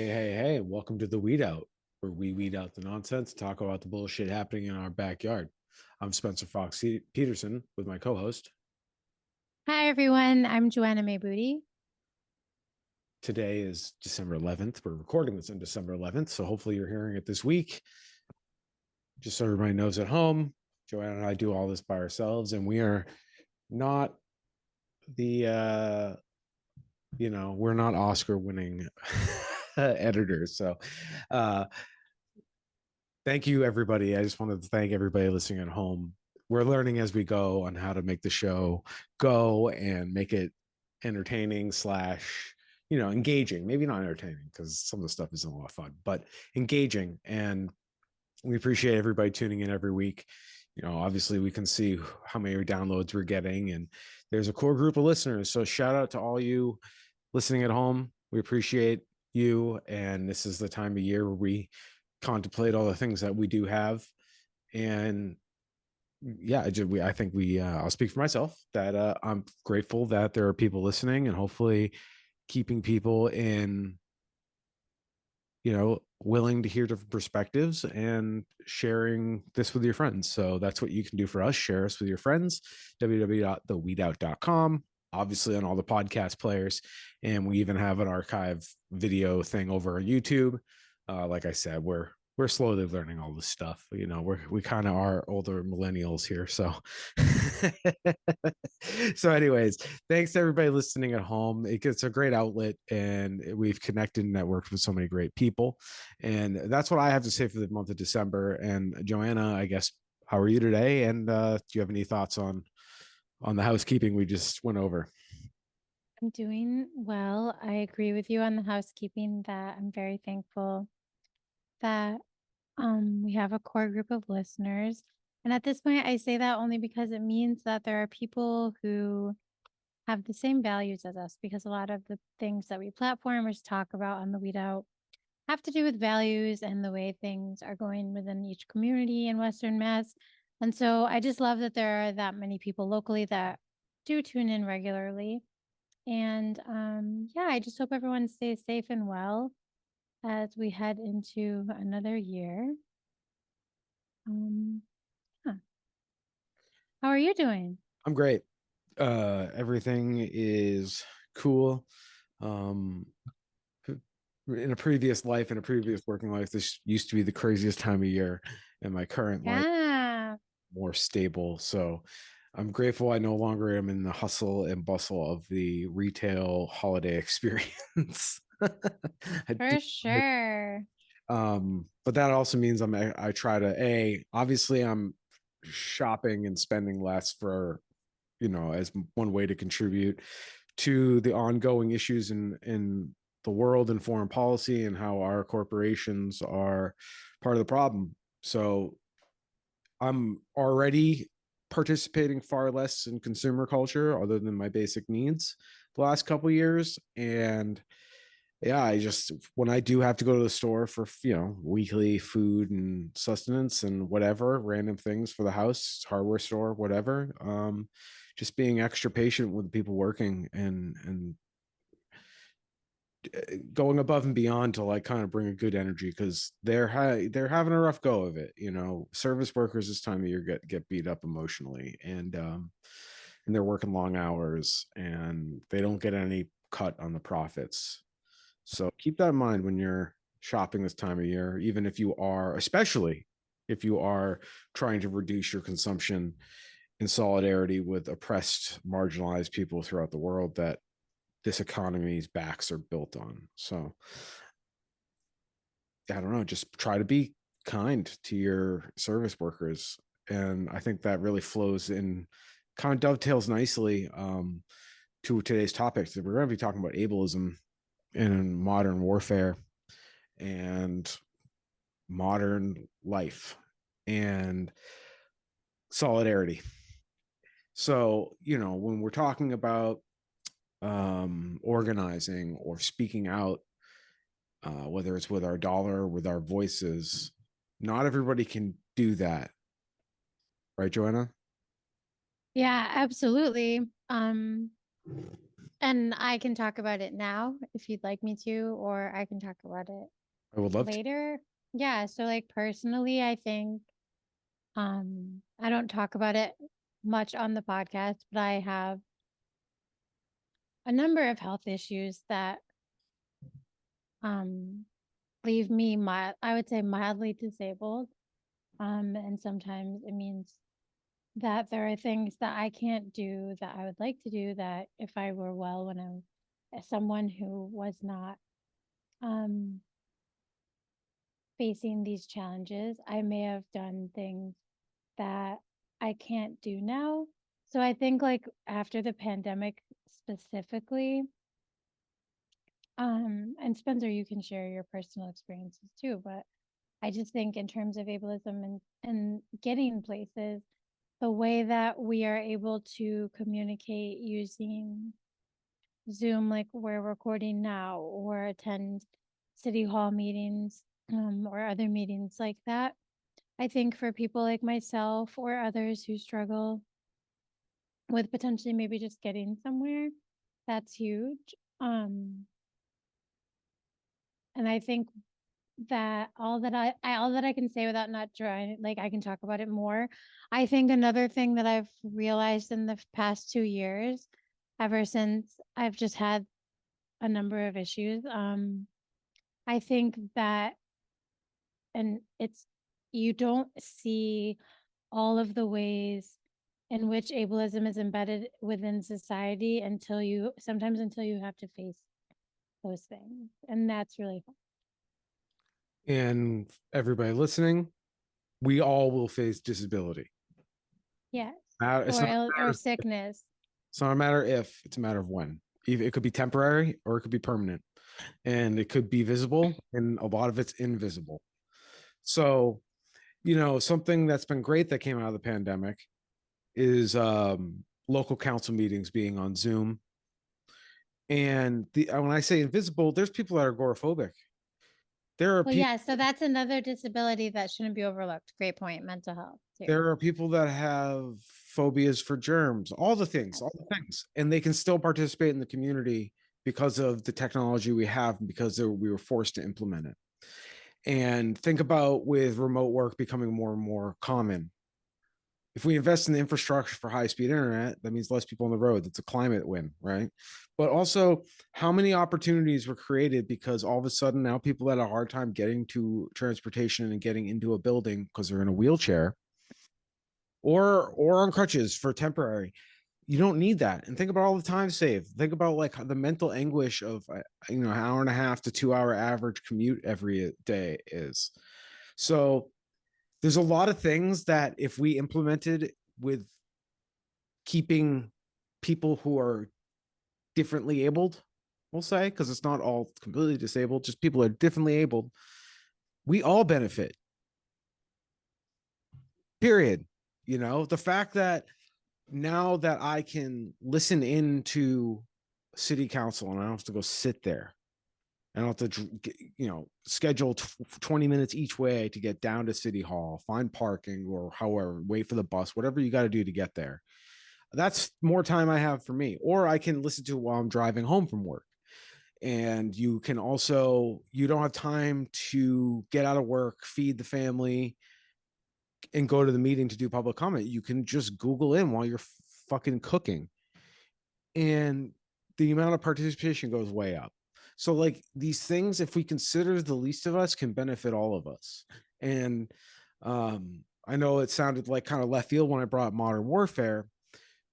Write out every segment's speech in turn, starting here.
Hey, welcome to the Weed Out, where we weed out the nonsense, talk about the bullshit happening in our backyard. I'm Spencer Fox Peterson with my co host. Hi, everyone. I'm Joanna Booty. Today is December 11th. We're recording this on December 11th, so hopefully you're hearing it this week. Just so everybody knows at home, Joanna and I do all this by ourselves, and we are not the, we're not Oscar winning editors. So, uh, thank you, everybody. I just wanted to thank everybody listening at home. We're learning as we go on how to make the show go and make it entertaining slash, engaging. Maybe not entertaining because some of the stuff isn't a lot of fun, but engaging. And we appreciate everybody tuning in every week. Obviously we can see how many downloads we're getting, and there's a core group of listeners. So shout out to all you listening at home. We appreciate you. And this is the time of year where we contemplate all the things that we do have. And yeah, I think I'll speak for myself that I'm grateful that there are people listening, and hopefully keeping people in, willing to hear different perspectives and sharing this with your friends. So that's what you can do for us. Share us with your friends. www.theweedout.com, obviously on all the podcast players. And we even have an archive video thing over on YouTube. Like I said, we're slowly learning all this stuff. We kind of are older millennials here. So, so anyways, thanks to everybody listening at home. It's a great outlet, and we've connected and networked with so many great people. And that's what I have to say for the month of December. And Joanna, I guess, how are you today? And do you have any thoughts on the housekeeping we just went over? I'm doing well. I agree with you on the housekeeping that I'm very thankful that we have a core group of listeners. And at this point, I say that only because it means that there are people who have the same values as us, because a lot of the things that we platformers talk about on the Weed Out have to do with values and the way things are going within each community in Western Mass. And so I just love that there are that many people locally that do tune in regularly. And yeah, I just hope everyone stays safe and well as we head into another year. Um, yeah. How are you doing? I'm great. Everything is cool. Um, in a previous life, in a previous working life, this used to be the craziest time of year. In my current life, Yeah, more stable. So I'm grateful I no longer am in the hustle and bustle of the retail holiday experience. I do, for sure. but that also means I try to obviously I'm shopping and spending less for, as one way to contribute to the ongoing issues in the world and foreign policy, and how our corporations are part of the problem. So I'm already participating far less in consumer culture other than my basic needs the last couple of years. And yeah, I just, when I do have to go to the store for, weekly food and sustenance and whatever random things for the house, hardware store, whatever, just being extra patient with the people working, and going above and beyond to like kind of bring a good energy, because they're having a rough go of it. Service workers this time of year get beat up emotionally, and they're working long hours, and they don't get any cut on the profits. So keep that in mind when you're shopping this time of year, even if you are, especially if you are trying to reduce your consumption in solidarity with oppressed, marginalized people throughout the world that this economy's backs are built on. So I don't know, just try to be kind to your service workers. And I think that really flows in, kind of dovetails nicely to today's topics. We're going to be talking about ableism in modern warfare and modern life and solidarity. So, when we're talking about organizing or speaking out, whether it's with our dollar, with our voices, not everybody can do that. Right, Joanna? Yeah, absolutely. And I can talk about it now if you'd like me to, or I can talk about it I would love to. later. Yeah, so like personally, I think I don't talk about it much on the podcast, but I have a number of health issues that um leave me I would say mildly disabled. And sometimes it means that there are things that I can't do that I would like to do that if I were well when I'm as someone who was not um facing these challenges, I may have done things that I can't do now. So I think like after the pandemic specifically, and Spencer, you can share your personal experiences too, but I just think in terms of ableism and getting places, the way that we are able to communicate using Zoom, like we're recording now, or attend city hall meetings, or other meetings like that. I think for people like myself or others who struggle with potentially maybe just getting somewhere, that's huge. And I think that all that I can say without not trying, like I can talk about it more. I think another thing that I've realized in the past 2 years, ever since I've just had a number of issues, I think that, and it's, you don't see all of the ways in which ableism is embedded within society until you have to face those things. And that's really fun. And everybody listening, we all will face disability. Yes. It's not Or sickness. it's not a matter if, it's a matter of when. It could be temporary or it could be permanent, and it could be visible, and a lot of it's invisible. So, something that's been great that came out of the pandemic is local council meetings being on Zoom. And when I say invisible, there's people that are agoraphobic. There are Well, people yeah, so that's another disability that shouldn't be overlooked. Great point. Mental health too. there are people that have phobias for germs, all the things, and they can still participate in the community because of the technology we have, because we were forced to implement it. And think about with remote work becoming more and more common. If we invest in the infrastructure for high-speed internet, that means less people on the road. That's a climate win, right? But also, how many opportunities were created because all of a sudden now people had a hard time getting to transportation and getting into a building because they're in a wheelchair or on crutches for temporary. You don't need that. And think about all the time saved. Think about like the mental anguish of an hour and a half to 2 hour average commute every day is. So there's a lot of things that if we implemented with keeping people who are differently abled, we'll say, because it's not all completely disabled, just people are differently abled, we all benefit. Period. The fact that now that I can listen into city council and I don't have to go sit there. I don't have to, schedule 20 minutes each way to get down to city hall, find parking or however, wait for the bus, whatever you got to do to get there. That's more time I have for me. Or I can listen to it while I'm driving home from work. And you don't have time to get out of work, feed the family, and go to the meeting to do public comment. You can just Google in while you're fucking cooking. And the amount of participation goes way up. So like these things, if we consider the least of us, can benefit all of us. And I know it sounded like kind of left field when I brought up modern warfare,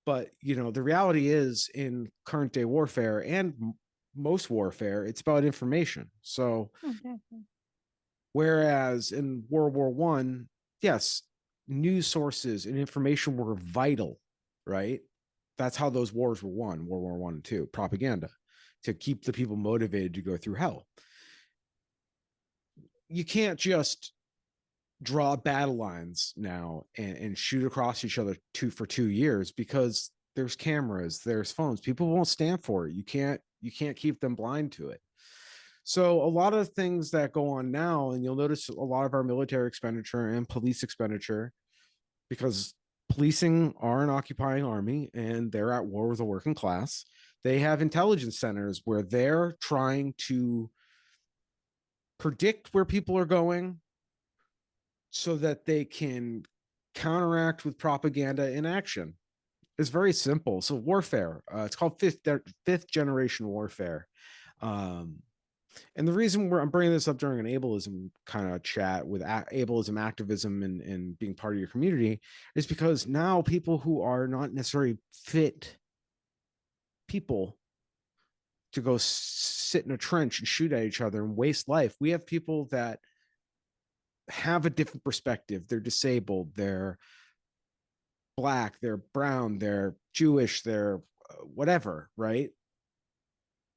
but the reality is in current day warfare and most warfare, it's about information. So whereas in World War One, yes, news sources and information were vital, right? That's how those wars were won, World War One and Two, propaganda, to keep the people motivated to go through hell. You can't just draw battle lines now and shoot across each other for 2 years because there's cameras, there's phones. People won't stand for it. You can't keep them blind to it. So a lot of things that go on now, and you'll notice a lot of our military expenditure and police expenditure, because policing are an occupying army and they're at war with the working class. They have intelligence centers where they're trying to predict where people are going so that they can counteract with propaganda in action. It's very simple. So warfare, it's called fifth generation warfare. Um, and the reason I'm bringing this up during an ableism kind of chat with ableism activism and being part of your community is because now people who are not necessarily fit people to go sit in a trench and shoot at each other and waste life. We have people that have a different perspective. They're disabled, they're black, they're brown, they're Jewish, they're whatever, right?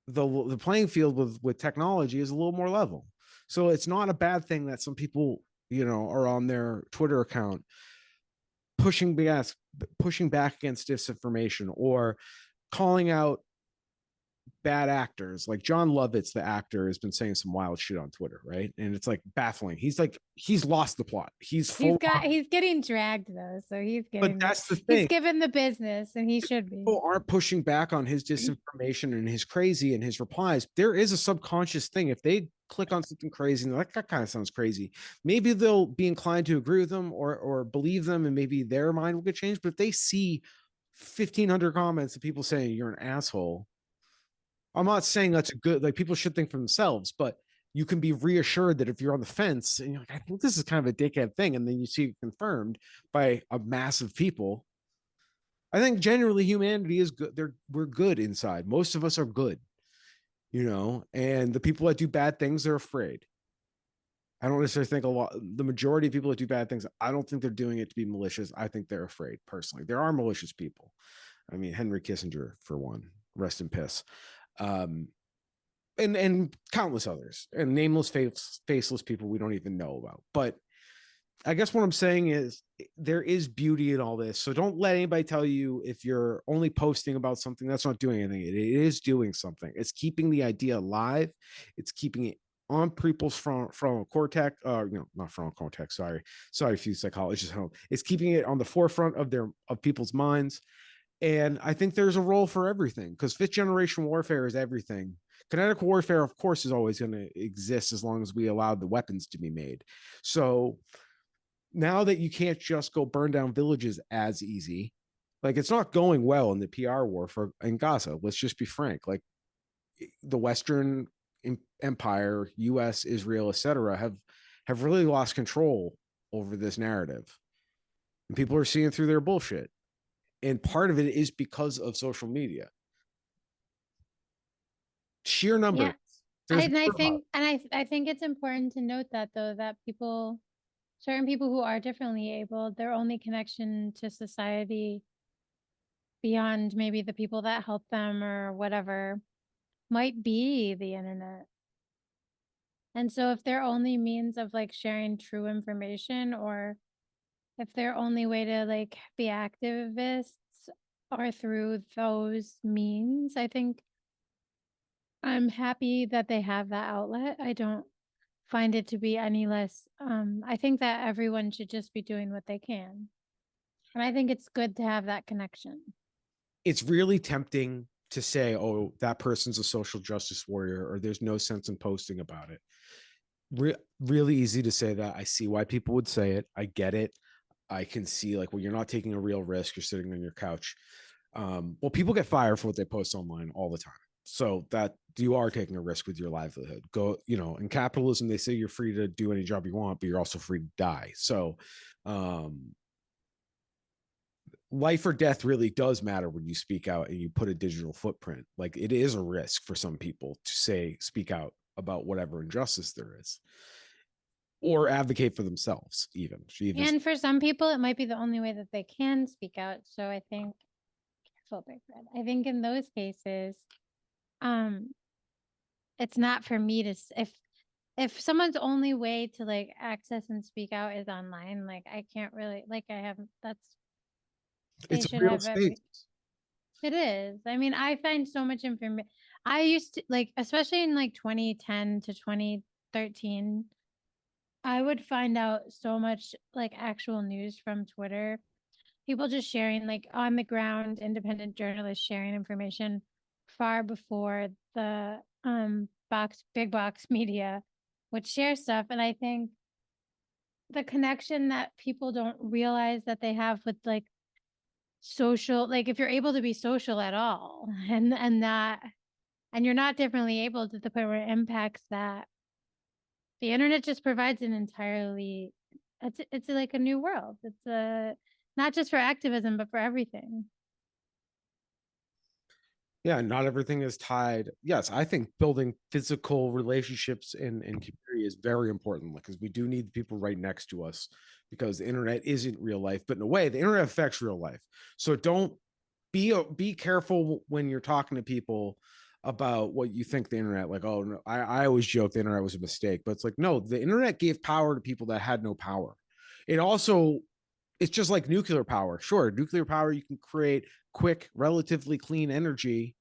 The playing field with technology is a little more level. So it's not a bad thing that some people, are on their Twitter account pushing back against disinformation or calling out bad actors. Like John Lovitz, the actor, has been saying some wild shit on Twitter, right? And it's like baffling. He's lost the plot. He's getting dragged though, so But that's the he's thing. given the business, and he should be. People aren't pushing back on his disinformation and his crazy and his replies. There is a subconscious thing. If they click on something crazy and like, that kind of sounds crazy, maybe they'll be inclined to agree with them or believe them, and maybe their mind will get changed. But if they see 1,500 comments of people saying you're an asshole, I'm not saying that's a good, like, people should think for themselves, but you can be reassured that if you're on the fence and you're like, I think this is kind of a dickhead thing, and then you see it confirmed by a mass of people. I think generally humanity is good. We're good inside. Most of us are good, and the people that do bad things are afraid. I don't necessarily think the majority of people that do bad things, I don't think they're doing it to be malicious. I think they're afraid personally. There are malicious people. I mean, Henry Kissinger, for one, rest in piss. And countless others, and nameless, faceless people we don't even know about. But I guess what I'm saying is there is beauty in all this. So don't let anybody tell you if you're only posting about something that's not doing anything. It is doing something. It's keeping the idea alive. It's keeping it on people's frontal cortex. Not frontal cortex. Sorry, a few psychologists. It's keeping it on the forefront of people's minds. And I think there's a role for everything, because fifth generation warfare is everything. Kinetic warfare, of course, is always going to exist as long as we allow the weapons to be made. So now that you can't just go burn down villages as easy, like, it's not going well in the PR war in Gaza. Let's just be frank. Like, the Western Empire, US, Israel, etc., have really lost control over this narrative, and people are seeing through their bullshit. And part of it is because of social media. Sheer number. Yeah. I think it's important to note that though, that certain people who are differently able, their only connection to society beyond maybe the people that help them or whatever might be the internet. And so if their only means of like sharing true information, or if their only way to like be activists are through those means, I think I'm happy that they have that outlet. I don't find it to be any less. I think that everyone should just be doing what they can. And I think it's good to have that connection. It's really tempting to say, oh, that person's a social justice warrior, or there's no sense in posting about it. Really easy to say that. I see why people would say it. I get it. I can see, like, well, you're not taking a real risk. You're sitting on your couch. Well, people get fired for what they post online all the time. So that you are taking a risk with your livelihood. In capitalism, they say you're free to do any job you want, but you're also free to die. So, life or death really does matter when you speak out and you put a digital footprint. Like, it is a risk for some people to speak out about whatever injustice there is, or advocate for themselves, even. And for some people, it might be the only way that they can speak out. So I think, careful, Big Red. I think in those cases, it's not for me to, if someone's only way to like access and speak out is online, like I can't really, like I haven't, they it's a should real have space. It is. I mean, I find so much information. I used to like, especially in like 2010 to 2013, I would find out so much like actual news from Twitter. People just sharing like on the ground, independent journalists sharing information far before the big box media would share stuff. And I think the connection that people don't realize that they have with like social, like if you're able to be social at all and that and you're not differently able to the point where it impacts that, the internet just provides an entirely, it's like a new world. It's a not just for activism but for everything. Yeah, not everything is tied. Yes, I think building physical relationships in community is very important because we do need the people right next to us because the internet isn't real life, but in a way, the internet affects real life. So don't be careful when you're talking to people about what you think the internet, like, oh no, I always joke the internet was a mistake, but it's like, no, the internet gave power to people that had no power. It also, it's just like nuclear power. Sure, nuclear power, you can create quick, relatively clean energy.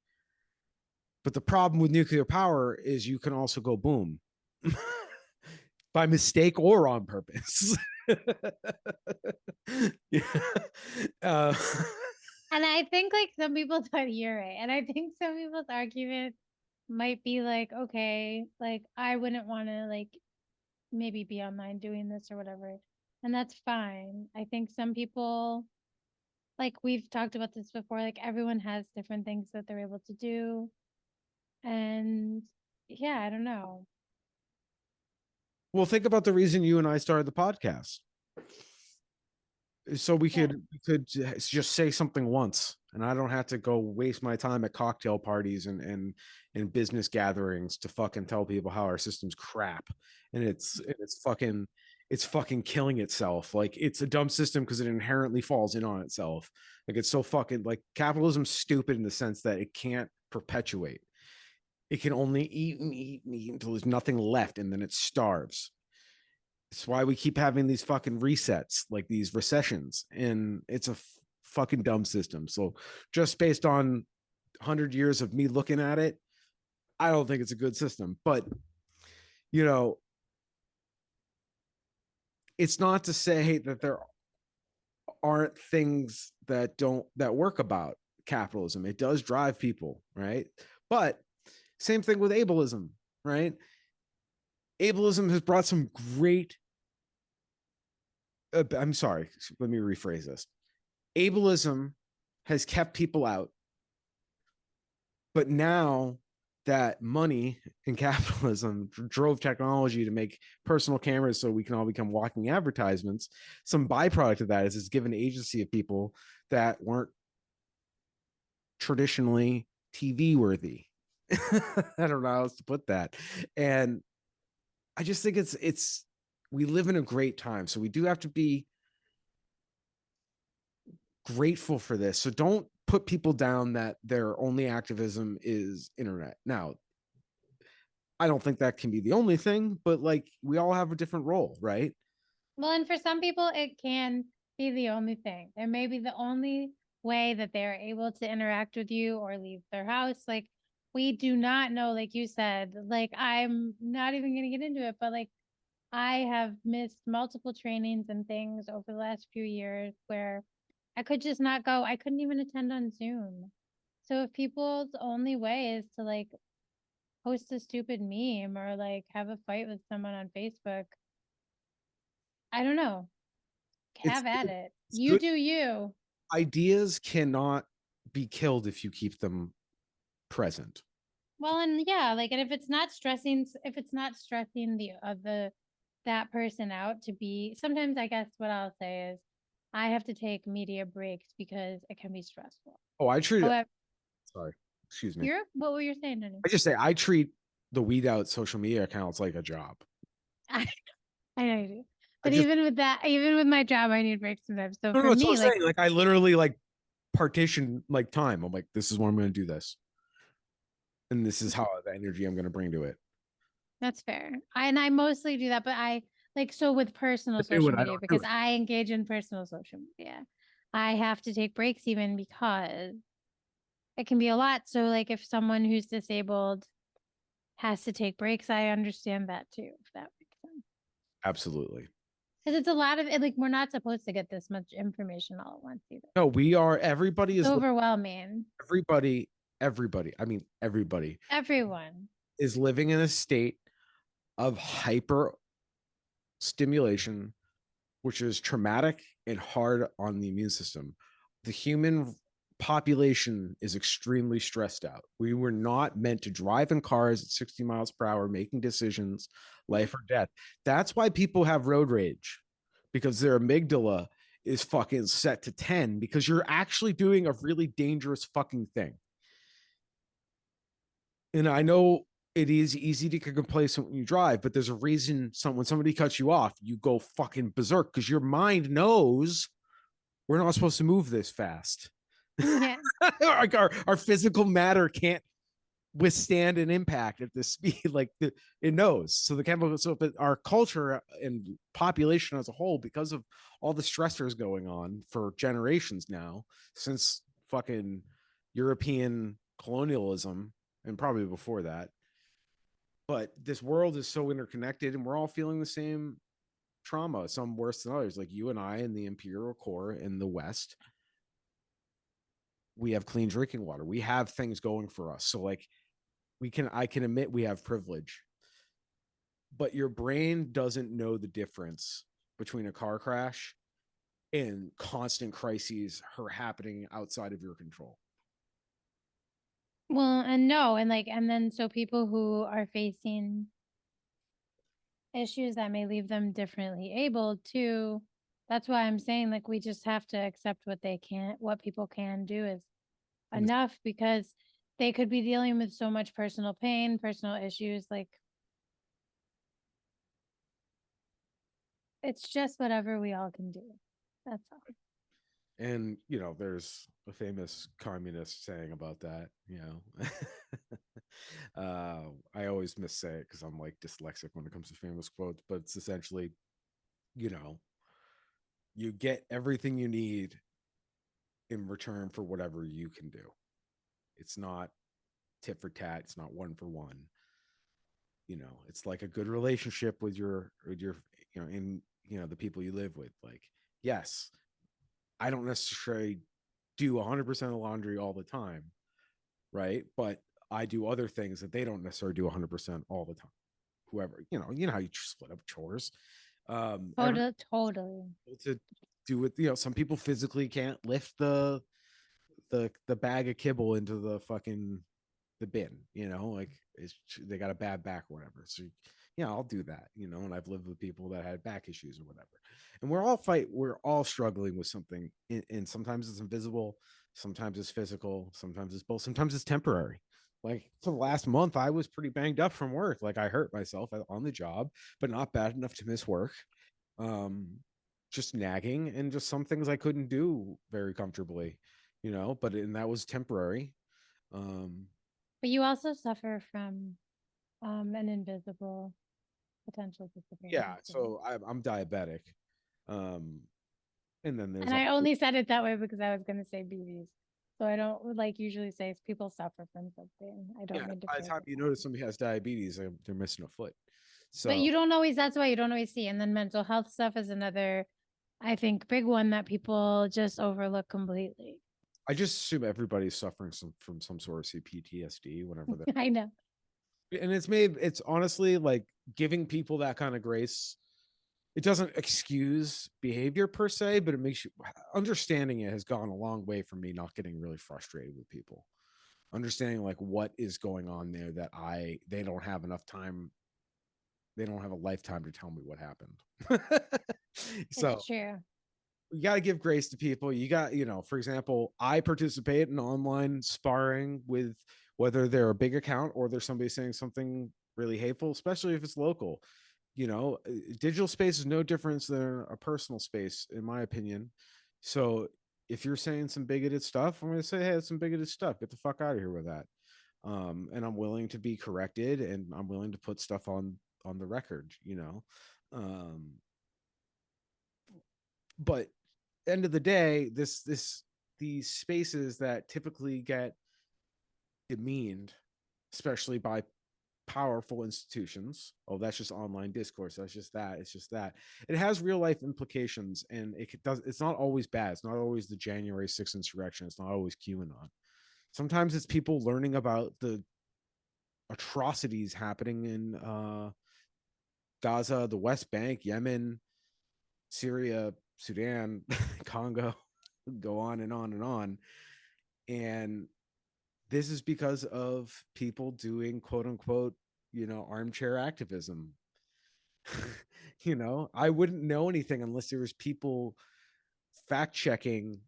But the problem with nuclear power is you can also go boom by mistake or on purpose. Yeah. uh, And I think like some people thought you're right. And I think some people's argument might be like, okay, like I wouldn't want to like maybe be online doing this or whatever. And that's fine. I think some people, like we've talked about this before, like everyone has different things that they're able to do. And yeah, I don't know. well, think about the reason you and I started the podcast. So Yeah. we could just say something once, and I don't have to go waste my time at cocktail parties and business gatherings to fucking tell people how our system's crap and it's fucking killing itself. Like it's a dumb system because it inherently falls in on itself. Like it's so fucking, like, capitalism's stupid in the sense that it can't perpetuate. It can only eat and eat and eat until there's nothing left, and then it starves. It's why we keep having these fucking resets, like these recessions, and it's a fucking dumb system. So just based on 100 years of me looking at it, I don't think it's a good system. But you know, it's not to say that there aren't things that work about capitalism. It does drive people, right? But same thing with ableism, right? Ableism has brought some great I'm sorry, let me rephrase this. Ableism has kept people out, but now that money and capitalism drove technology to make personal cameras so we can all become walking advertisements, some byproduct of that is it's given agency of people that weren't traditionally TV worthy. I don't know how else to put that. And I just think it's we live in a great time. So we do have to be grateful for this. So don't put people down that their only activism is internet. Now, I don't think that can be the only thing, but like we all have a different role, right? Well, and for some people, it can be the only thing. It may be the only way that they're able to interact with you or leave their house. Like, we do not know, like you said, like, I'm not even going to get into it, but like, I have missed multiple trainings and things over the last few years where I could just not go. I couldn't even attend on Zoom. So if people's only way is to like post a stupid meme or like have a fight with someone on Facebook, I don't know. It's Have at it. it's You good. do you. Ideas cannot be killed if you keep them present. Well, and yeah, like, and if it's not stressing the that person out to be, sometimes I guess what I'll say is I have to take media breaks because it can be stressful. Oh, I treat it. However, Sorry, excuse me. what were you saying, Denny? I just say I treat the weed out social media accounts like a job. I, I know you do. I But just even with that, even with my job, I need breaks sometimes. So no, for no. It's what I'm me, like, saying. Like I literally like partition like time. I'm like, this is when I'm going to do this, and this is how the energy I'm going to bring to it. that's fair. And I mostly do that, but I like so with personal I do social it. I media don't do because it. I engage in personal social media. I have to take breaks even because it can be a lot. So like if someone who's disabled has to take breaks, I understand that too, if that makes sense. Absolutely. Because it's a lot of it, like we're not supposed to get this much information all at once either. No, we are. Everybody It's is. overwhelming. Everybody. everybody, I mean everybody, Everyone. is living in a state of hyper stimulation, which is traumatic and hard on the immune system. The human population is extremely stressed out. We were not meant to drive in cars at 60 miles per hour, making decisions, life or death. That's why people have road rage, because their amygdala is fucking set to 10, because you're actually doing a really dangerous fucking thing. And I know it is easy to get complacent when you drive, but there's a reason when somebody cuts you off, you go fucking berserk because your mind knows we're not supposed to move this fast. Yeah. Like our physical matter can't withstand an impact at this speed. Like it knows. So the chemical, so but our culture and population as a whole, because of all the stressors going on for generations now, since fucking European colonialism and probably before that, but this world is so interconnected and we're all feeling the same trauma, some worse than others. Like you and I in the imperial core in the West, we have clean drinking water. We have things going for us. So like I can admit we have privilege, but your brain doesn't know the difference between a car crash and constant crises happening outside of your control. Well, and no, and like, and then so people who are facing issues that may leave them differently able to, that's why I'm saying like we just have to accept what people can do is And enough, because they could be dealing with so much personal pain, personal issues. Like it's just whatever we all can do. That's all. and you know, there's a famous communist saying about that, you know. I always missay it because I'm like dyslexic when it comes to famous quotes, but it's essentially, you know, you get everything you need in return for whatever you can do. It's not tit for tat, it's not one for one. You know, it's like a good relationship with your you know, in you know, the people you live with. Like, yes, I don't necessarily do 100% of laundry all the time, right? But I do other things that they don't necessarily do 100% all the time. Whoever, you know how you split up chores. Every Totally. to do it, you know, some people physically can't lift the bag of kibble into the fucking the bin, you know, like they got a bad back or whatever. So yeah, I'll do that, you know, and I've lived with people that had back issues or whatever. And we're all struggling with something, and sometimes it's invisible, sometimes it's physical, sometimes it's both, sometimes it's temporary. Like for the last month, I was pretty banged up from work. Like I hurt myself on the job, but not bad enough to miss work. Um, just nagging and just some things I couldn't do very comfortably, you know, and that was temporary. Um, But you also suffer from an invisible potential yeah, disability too. so I'm diabetic. Um, and then there's And all I only said it that way because I was going to say BBs. So I don't like usually say people suffer from something. I don't yeah. mean to By the time clarify. you notice somebody has diabetes, they're missing a foot. But So you don't always, that's why you don't always see. And then mental health stuff is another, I think, big one that people just overlook completely. I just assume everybody's suffering from some sort of PTSD whenever they I know. and it's honestly like giving people that kind of grace. It doesn't excuse behavior per se, but it makes you understanding it has gone a long way for me not getting really frustrated with people. Understanding like what is going on there that they don't have enough time, they don't have a lifetime to tell me what happened. So It's true. you got to give grace to people. You got, you know, for example, I participate in online sparring with whether they're a big account or there's somebody saying something really hateful, especially if it's local. You know, digital space is no difference than a personal space, in my opinion. So if you're saying some bigoted stuff, I'm going to say, hey, it's some bigoted stuff. Get the fuck out of here with that. And I'm willing to be corrected, and I'm willing to put stuff on the record. You know, um, but end of the day, these spaces that typically get demeaned, especially by powerful institutions. Oh, that's just online discourse. That's just that. It's just that. It has real life implications, and it's not always bad. It's not always the January 6th insurrection. It's not always QAnon. Sometimes it's people learning about the atrocities happening in Gaza, the West Bank, Yemen, Syria, Sudan, Congo, go on and on and on. And this is because of people doing quote unquote, armchair activism. I wouldn't know anything unless there was people fact checking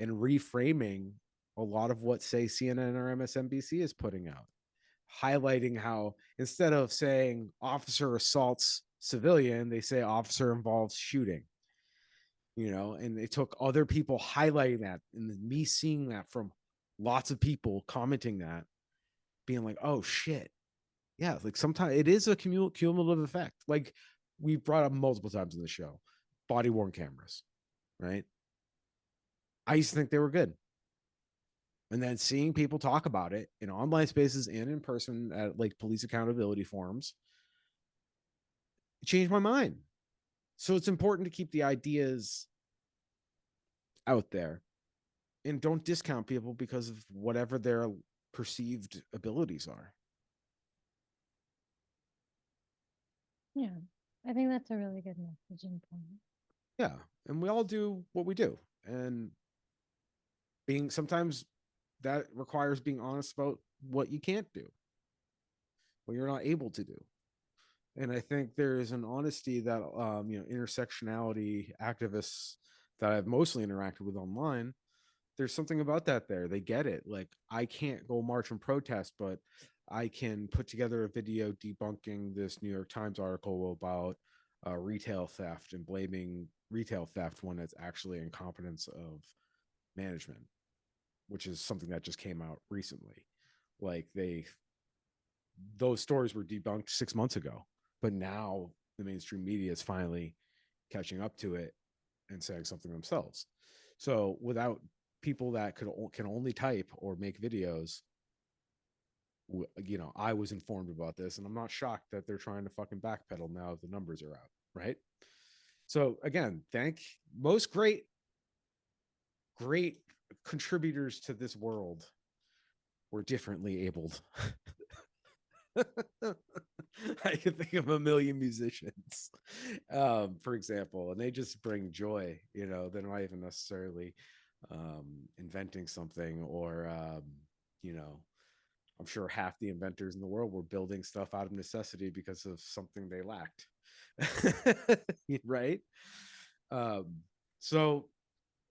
and reframing a lot of what, say, CNN or MSNBC is putting out, highlighting how instead of saying officer assaults civilian, they say officer involves shooting. And they took other people highlighting that, and me seeing that from lots of people commenting that, being like, oh shit. Yeah, like sometimes it is a cumulative effect. Like we brought up multiple times in the show, body worn cameras, right? I used to think they were good. And then seeing people talk about it in online spaces and in person at like police accountability forums, it changed my mind. So it's important to keep the ideas out there and don't discount people because of whatever their perceived abilities are. Yeah. I think that's a really good messaging point. Yeah. And we all do what we do. And being sometimes that requires being honest about what you can't do, what you're not able to do. And I think there is an honesty that intersectionality activists that I've mostly interacted with online, there's something about that there. They get it. Like I can't go march and protest, but I can put together a video debunking this New York Times article about retail theft and blaming retail theft when it's actually incompetence of management, which is something that just came out recently. Like those stories were debunked 6 months ago, but now the mainstream media is finally catching up to it and saying something themselves. So without people that can only type or make videos, I was informed about this, and I'm not shocked that they're trying to fucking backpedal now that the numbers are out, right? So again, thank most great contributors to this world were differently abled. I can think of a million musicians, for example, and they just bring joy. They're not even necessarily inventing something, or you know, I'm sure half the inventors in the world were building stuff out of necessity because of something they lacked. Right? Um, so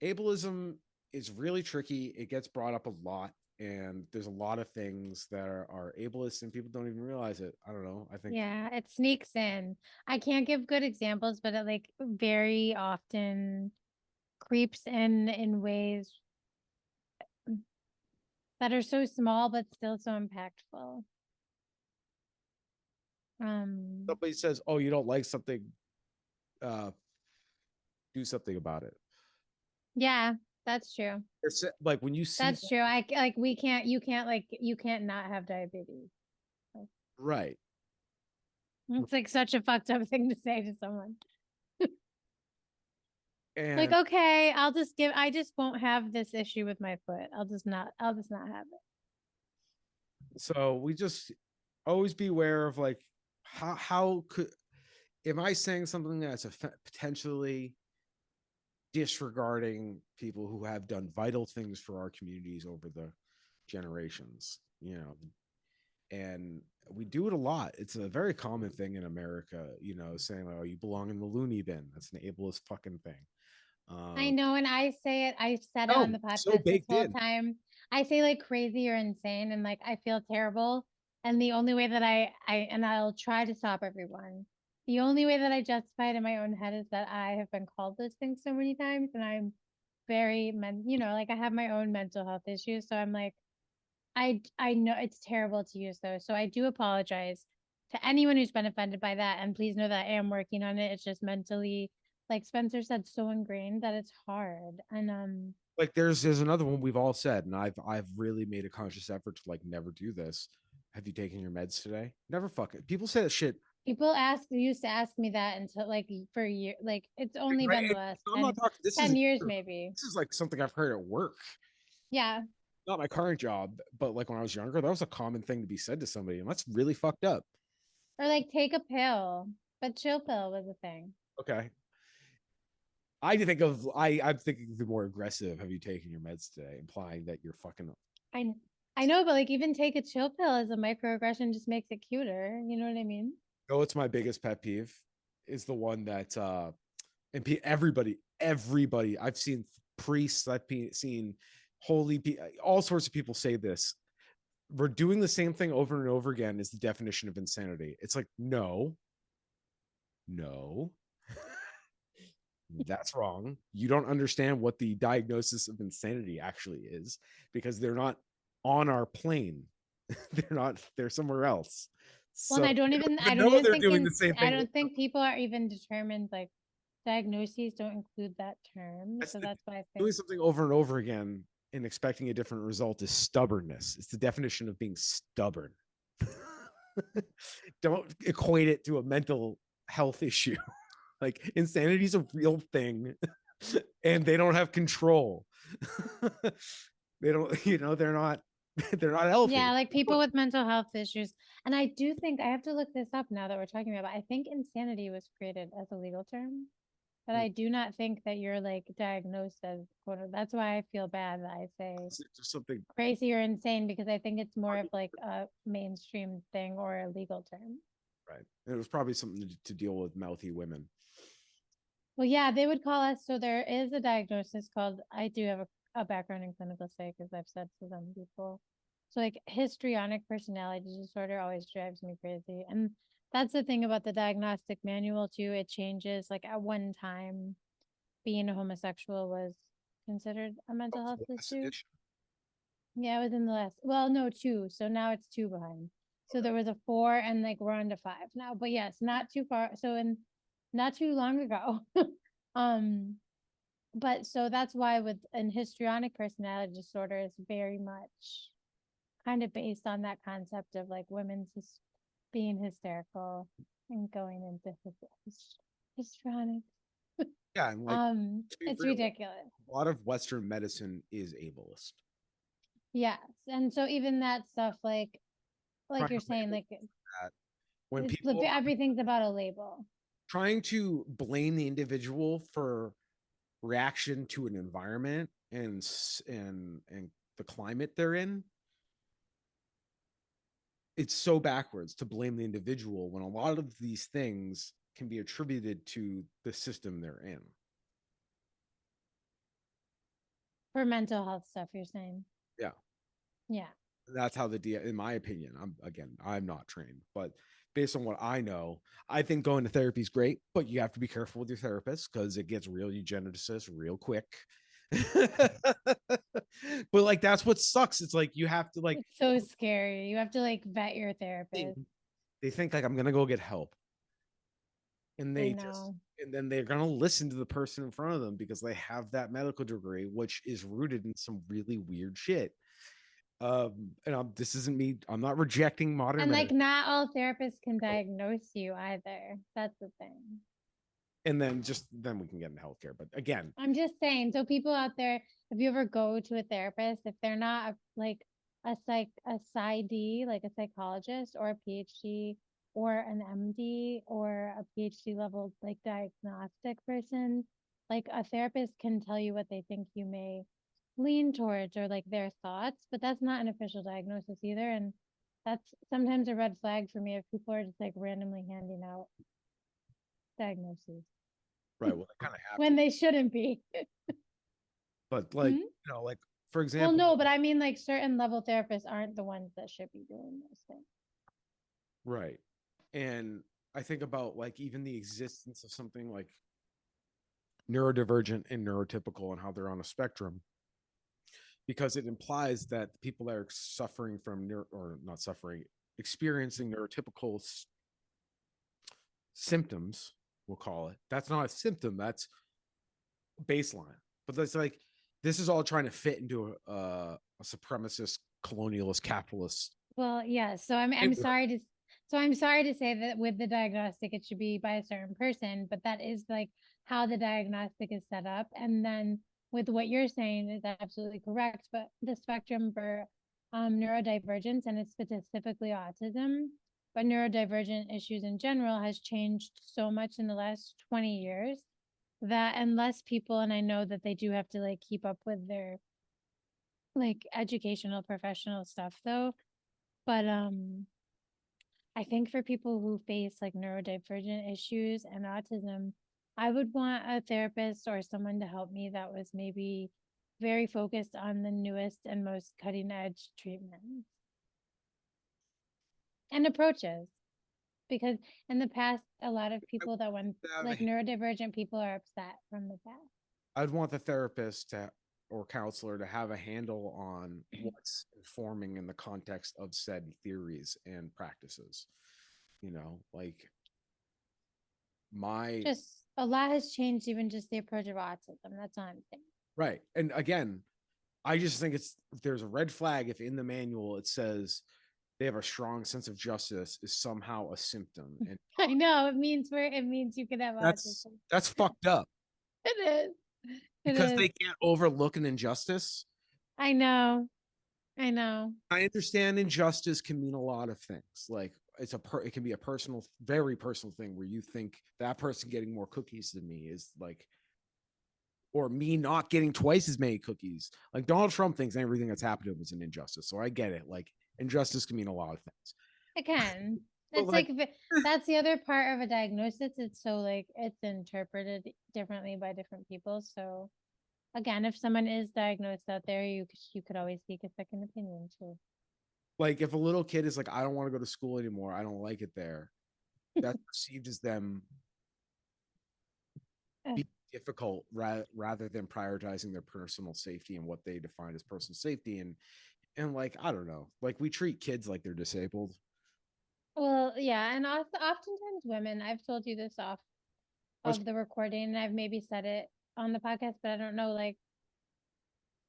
ableism is really tricky. It gets brought up a lot, and there's a lot of things that are ableist, and people don't even realize it. I don't know. I think Yeah, it sneaks in. I can't give good examples, but it like very often creeps in ways that are so small but still so impactful. Um, somebody says, "Oh, you don't like something, uh, do something about it." yeah, that's true. It's like when you see That's true. Like we can't you can't not have diabetes. Like, right, it's like such a fucked up thing to say to someone. Like, and okay, I just won't have this issue with my foot. I'll just not have it. so we just always be aware of like how could am I saying something that's potentially disregarding people who have done vital things for our communities over the generations, and we do it a lot. It's a very common thing in America, saying like, oh, you belong in the loony bin. That's an ableist fucking thing. I um know, and I say it, I've said it on no, the so podcast this baked whole in. time. I say like crazy or insane and like I feel terrible. And the only way that I'll try to stop everyone. The only way that I justify it in my own head is that I have been called those things so many times and I'm like I have my own mental health issues. So I'm like, I know it's terrible to use those. So I do apologize to anyone who's been offended by that. And please know that I am working on it. It's just mentally, like Spencer said, so ingrained that it's hard. And Like there's another one we've all said, and I've really made a conscious effort to like never do this. Have you taken your meds today? Never fucking people say that shit. people used to ask me that until like for a year, like it's only Right? been the last I'm not talking. 10 years maybe. This is like something I've heard at work. Yeah. not my current job, but like when I was younger, that was a common thing to be said to somebody, and that's really fucked up. Or like take a pill, but chill pill was a thing. Okay. I'm thinking the more aggressive. Have you taken your meds today? Implying that you're fucking. I I know, but like even take a chill pill as a microaggression just makes it cuter. You know what I mean? No, it's my biggest pet peeve is the one that and everybody I've seen priests, seen holy all sorts of people say this. We're doing the same thing over and over again is the definition of insanity. It's like no, that's wrong. You don't understand what the diagnosis of insanity actually is because they're not on our plane. They're somewhere else. Well, and So they don't I even don't know even they're think doing the same I thing. don't think people are even determined, like diagnoses don't include that term. That's So the, that's why I doing think something over and over again and expecting a different result is stubbornness. It's the definition of being stubborn. Don't equate it to a mental health issue. Like insanity is a real thing and they don't have control. They don't, they're not yeah, healthy. like people with mental health issues. And I do think I have to look this up now that we're talking about, but I think insanity was created as a legal term. But I do not think that you're like diagnosed as quote. That's why I feel bad that I say Just something crazy or insane because I think it's more of like a mainstream thing or a legal term. right. And it was probably something to deal with mouthy women. Well, yeah, they would call us. So there is a diagnosis called, I do have a background in clinical psych, as I've said to some people. So like histrionic personality disorder always drives me crazy. And that's the thing about the diagnostic manual too. It changes. Like at one time, being a homosexual was considered a mental health issue. Yeah, it was in the last, well, no, two. So now it's two behind. So there was a four and like we're on to five now. But yes, not too far. So in not too long ago. um, but so that's why with an histrionic personality disorder is very much kind of based on that concept of like women's being hysterical and going into histrionic. Yeah, and like to be It's real, ridiculous. a lot of Western medicine is ableist. Yes. And so even that stuff Trying like to you're saying, label like that when it's people are everything's about a label. trying to blame the individual for reaction to an environment and the climate they're in, it's so backwards to blame the individual when a lot of these things can be attributed to the system they're in. For mental health stuff, you're saying. Yeah, Yeah. that's how in my opinion, I'm not trained, but based on what I know, I think going to therapy is great, but you have to be careful with your therapist because it gets real eugenicist real quick. But like that's what sucks. It's like you have to like It's so scary. You have to like vet your they therapist. think like I'm gonna go get help. I know. And then they're gonna listen to the person in front of them because they have that medical degree, which is rooted in some really weird shit. And this isn't me. I'm not rejecting modern And like medicine. not all therapists can diagnose you either. That's the thing. And then we can get into healthcare. But again, I'm just saying, so people out there, if you ever go to a therapist, if they're not like a PsyD, like a psychologist or a PhD or an MD or a PhD level like diagnostic person, like a therapist can tell you what they think you may lean towards or like their thoughts, but that's not an official diagnosis either. And that's sometimes a red flag for me if people are just like randomly handing out diagnoses right? Well, they kind of have when to. they shouldn't be. But like Hmm? like for Well, example, no, but I mean, like certain level therapists aren't the ones that should be doing those things. right? And I think about like even the existence of something like neurodivergent and neurotypical and how they're on a spectrum because it implies that people that are suffering from or not suffering, experiencing neurotypical symptoms, we'll call it. That's not a symptom. That's baseline. But that's like this is all trying to fit into a supremacist, colonialist, capitalist. Well, yeah. So I'm sorry to say that with the diagnostic, it should be by a certain person, but that is like how the diagnostic is set up. And then with what you're saying is absolutely correct, but the spectrum for neurodivergence, and it's specifically autism, but neurodivergent issues in general has changed so much in the last 20 years that unless people, and I know that they do have to like keep up with their like educational professional stuff though, but I think for people who face like neurodivergent issues and autism, I would want a therapist or someone to help me that was maybe very focused on the newest and most cutting edge treatments and approaches. Because in the past, a lot of people that went like neurodivergent people are upset from the past. I'd want the therapist or counselor to have a handle on what's informing in the context of said theories and practices. Like just a lot has changed, even just the approach of autism. That's all I'm saying. Right. And again, I just think there's a red flag if in the manual it says they have a strong sense of justice is somehow a symptom. And I know it means you could have autism. That's fucked up. It is. Because they can't overlook an injustice. I know. I understand injustice can mean a lot of things. Like it can be a personal, very personal thing where you think that person getting more cookies than me is like, or me not getting twice as many cookies. Like Donald Trump thinks everything that's happened to him is an injustice. So I get it. Like injustice can mean a lot of things. It can. It's like that's the other part of a diagnosis. It's so like it's interpreted differently by different people. So again, if someone is diagnosed out there, you could always seek a second opinion too. Like if a little kid is like, I don't want to go to school anymore, I don't like it there, that's perceived as them being difficult rather than prioritizing their personal safety and what they define as personal safety. And like, I don't know, like we treat kids like they're disabled. Well, yeah, and oftentimes women, I've told you this off of the recording, and I've maybe said it on the podcast, but I don't know, like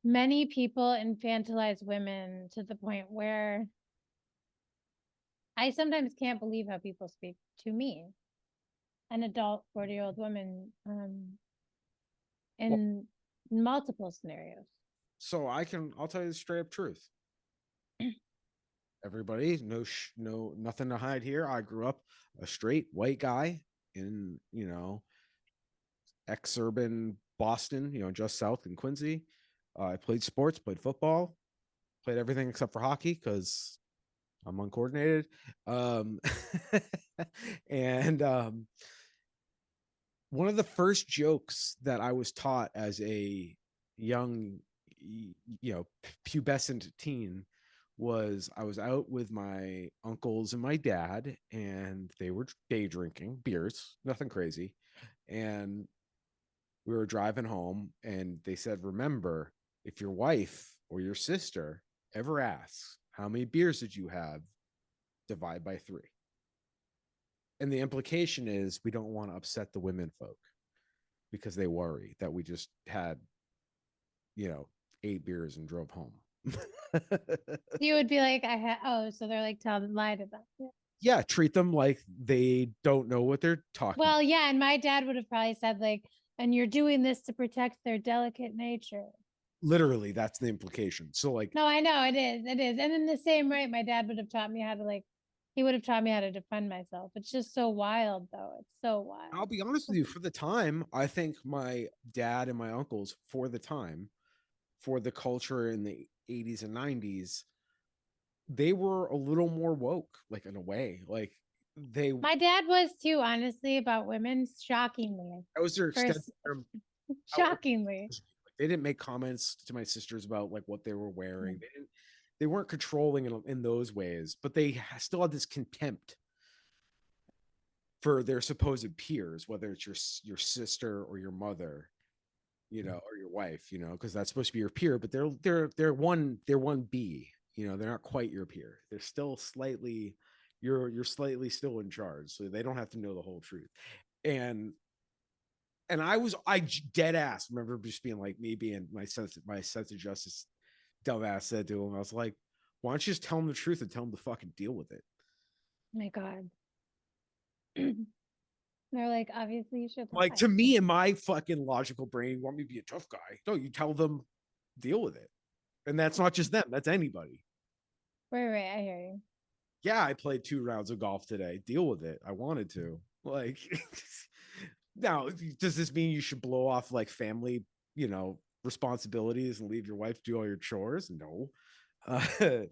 many people infantilize women to the point where I sometimes can't believe how people speak to me, an adult 40-year-old woman, in multiple scenarios. So I'll tell you the straight up truth. Everybody, no, nothing to hide here. I grew up a straight white guy in, ex-urban Boston, just south in Quincy. I played sports, played football, played everything except for hockey because I'm uncoordinated. And one of the first jokes that I was taught as a young, pubescent teen was I was out with my uncles and my dad, and they were day drinking beers, nothing crazy. And we were driving home, and they said, remember, if your wife or your sister ever asks, how many beers did you have? Divide by 3. And the implication is we don't want to upset the women folk because they worry that we just had, 8 beers and drove home. You would be like, so they're like lied about it. Yeah, treat them like they don't know what they're talking about. Yeah, and my dad would have probably said like, and you're doing this to protect their delicate nature. Literally, that's the implication. So like, no, I know it is. And in the same way, my dad would have taught me how to he would have taught me how to defend myself. It's just so wild though. It's so wild. I'll be honest with you, for the time, I think my dad and my uncles, for the time, for the culture in the 80s and 90s, they were a little more woke, like in a way. Like my dad was too, honestly, about women, shockingly. That was their extent. Shockingly. They didn't make comments to my sisters about like what they were wearing. They weren't controlling in those ways, but they still had this contempt for their supposed peers, whether it's your sister or your mother, or your wife, because that's supposed to be your peer, but they're one B, they're not quite your peer. They're still slightly, you're slightly still in charge, so they don't have to know the whole truth. And I dead ass remember just being like, me being my sense of justice dumbass said to him, I was like, why don't you just tell him the truth and tell him to fucking deal with it? Oh my God. They're like, obviously you should Like lie. to me, in my fucking logical brain, you want me to be a tough guy? No, you tell them, deal with it, and that's not just them. That's anybody. Right, I hear you. Yeah, I played 2 rounds of golf today. Deal with it. I wanted to. Like, now, does this mean you should blow off like family, responsibilities and leave your wife to do all your chores? No.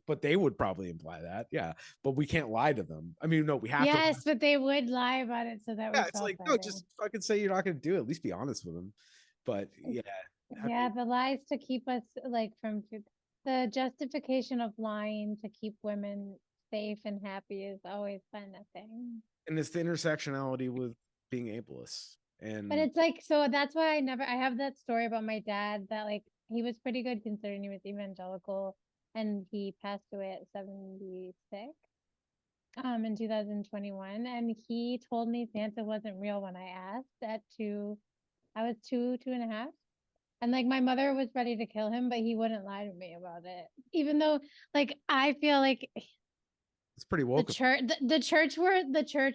But they would probably imply that. Yeah. But we can't lie to them. I mean, no, we have to. Yes, but they would lie about it so that we Yeah. It's felt like, no, better. just fucking say you're not going to do it. At least be honest with them. But yeah, I Yeah, mean, the lies to keep us like from the justification of lying to keep women safe and happy is always been a thing. and it's the intersectionality with being ableist. But And it's like, so that's why I have that story about my dad that like he was pretty good considering he was evangelical and he passed away at 76 in 2021, and he told me Santa wasn't real when I asked at 2. I was 2.5. And like my mother was ready to kill him, but he wouldn't lie to me about it. Even though like I feel like it's pretty the woke. church the church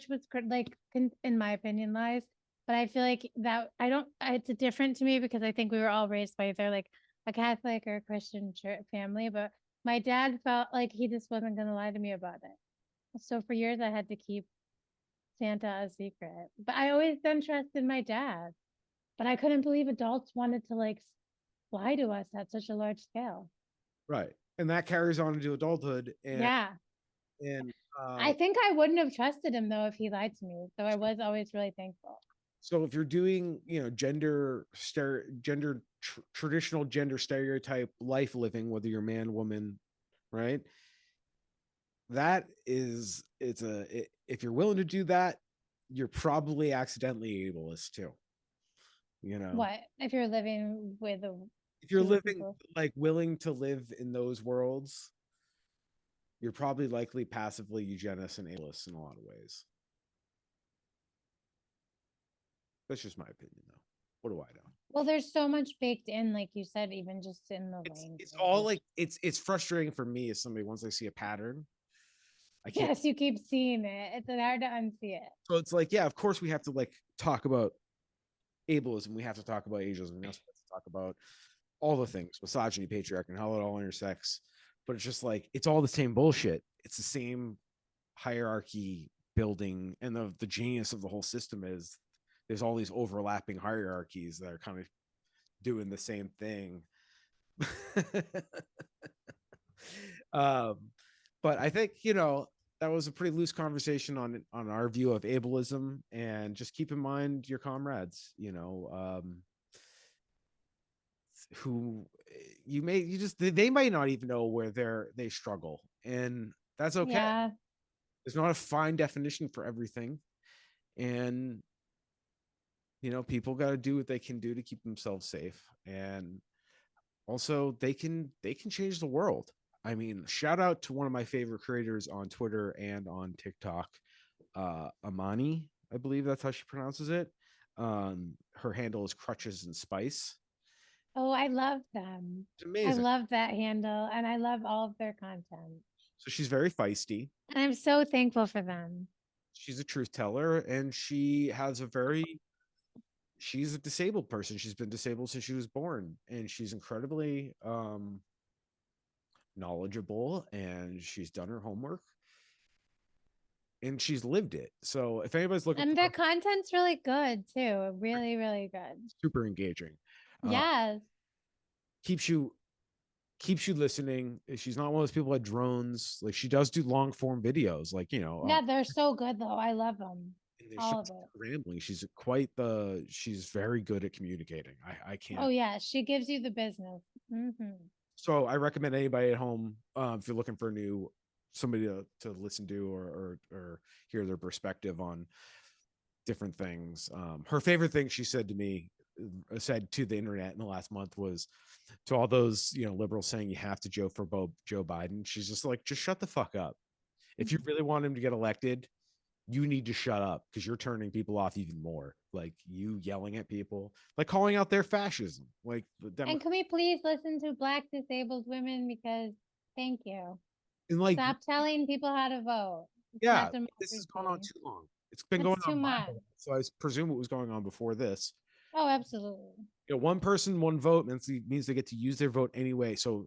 was like in my opinion lies, but I feel like that I don't it's different to me because I think we were all raised by either like a Catholic or a Christian church family, but my dad felt like he just wasn't going to lie to me about it. So for years I had to keep Santa a secret. But I always then trusted my dad. But I couldn't believe adults wanted to like lie to us at such a large scale. Right. And that carries on into adulthood. Yeah. And I think I wouldn't have trusted him though if he lied to me. So I was always really thankful. so if you're doing, traditional gender stereotype life living, whether you're man, woman, right? That is, if you're willing to do that, you're probably accidentally ableist too. You know, What if you're living with if you're two living people? like willing to live in those worlds, you're probably likely passively eugenist and ableist in a lot of ways. That's just my opinion, though. What do I know? Well, there's so much baked in, like you said, even just in the It's all language. like it's frustrating for me as somebody once I see a pattern, I can't. Yes, you keep seeing it. It's hard to unsee it. So it's like, yeah, of course we have to like talk about ableism, we have to talk about ageism, we also have to talk about all the things, misogyny, patriarchy, and how it all intersects. But it's just like it's all the same bullshit. It's the same hierarchy building, and the genius of the whole system is there's all these overlapping hierarchies that are kind of doing the same thing. um, but I think that was a pretty loose conversation on our view of ableism, and just keep in mind your comrades. Who you just they might not even know where they struggle, and that's okay. Yeah. There's not a fine definition for everything, and people got to do what they can do to keep themselves safe, and also they can change the world. I mean, shout out to one of my favorite creators on Twitter and on TikTok, Amani, I believe that's how she pronounces it. Her handle is Crutches and Spice. Oh, I love them. It's I amazing. love that handle and I love all of their content. So she's very feisty. And I'm so thankful for them. She's a truth teller, and she's a disabled person. She's been disabled since she was born, and she's incredibly knowledgeable, and she's done her homework, and she's lived it. So if anybody's looking And for their content's really good too. Really, really good. super engaging, uh, Yes. keeps you keeps you listening. She's not one of those people that drones. Like, she does do long form videos, like Yeah, they're so good though. I love them. All of it. rambling. She's very good at communicating. I Oh can't. yeah, she gives you the business. So I recommend anybody at home, if you're looking for somebody to listen to, or hear their perspective on different things. Her favorite thing she said to the internet in the last month was, to all those liberals saying you have to vote for Joe Biden. She's just like, just shut the fuck up. If you really want him to get elected, you need to shut up, because you're turning people off even more. Like, you yelling at people, like calling out their fascism, like the And can we please listen to Black disabled women because thank you. and like, Stop telling people how to vote. It's yeah, not this has gone on democracy. too long. It's been going It's too on my much. whole, so I presume it was going on before this. Oh, absolutely. One person, one vote means they get to use their vote anyway. So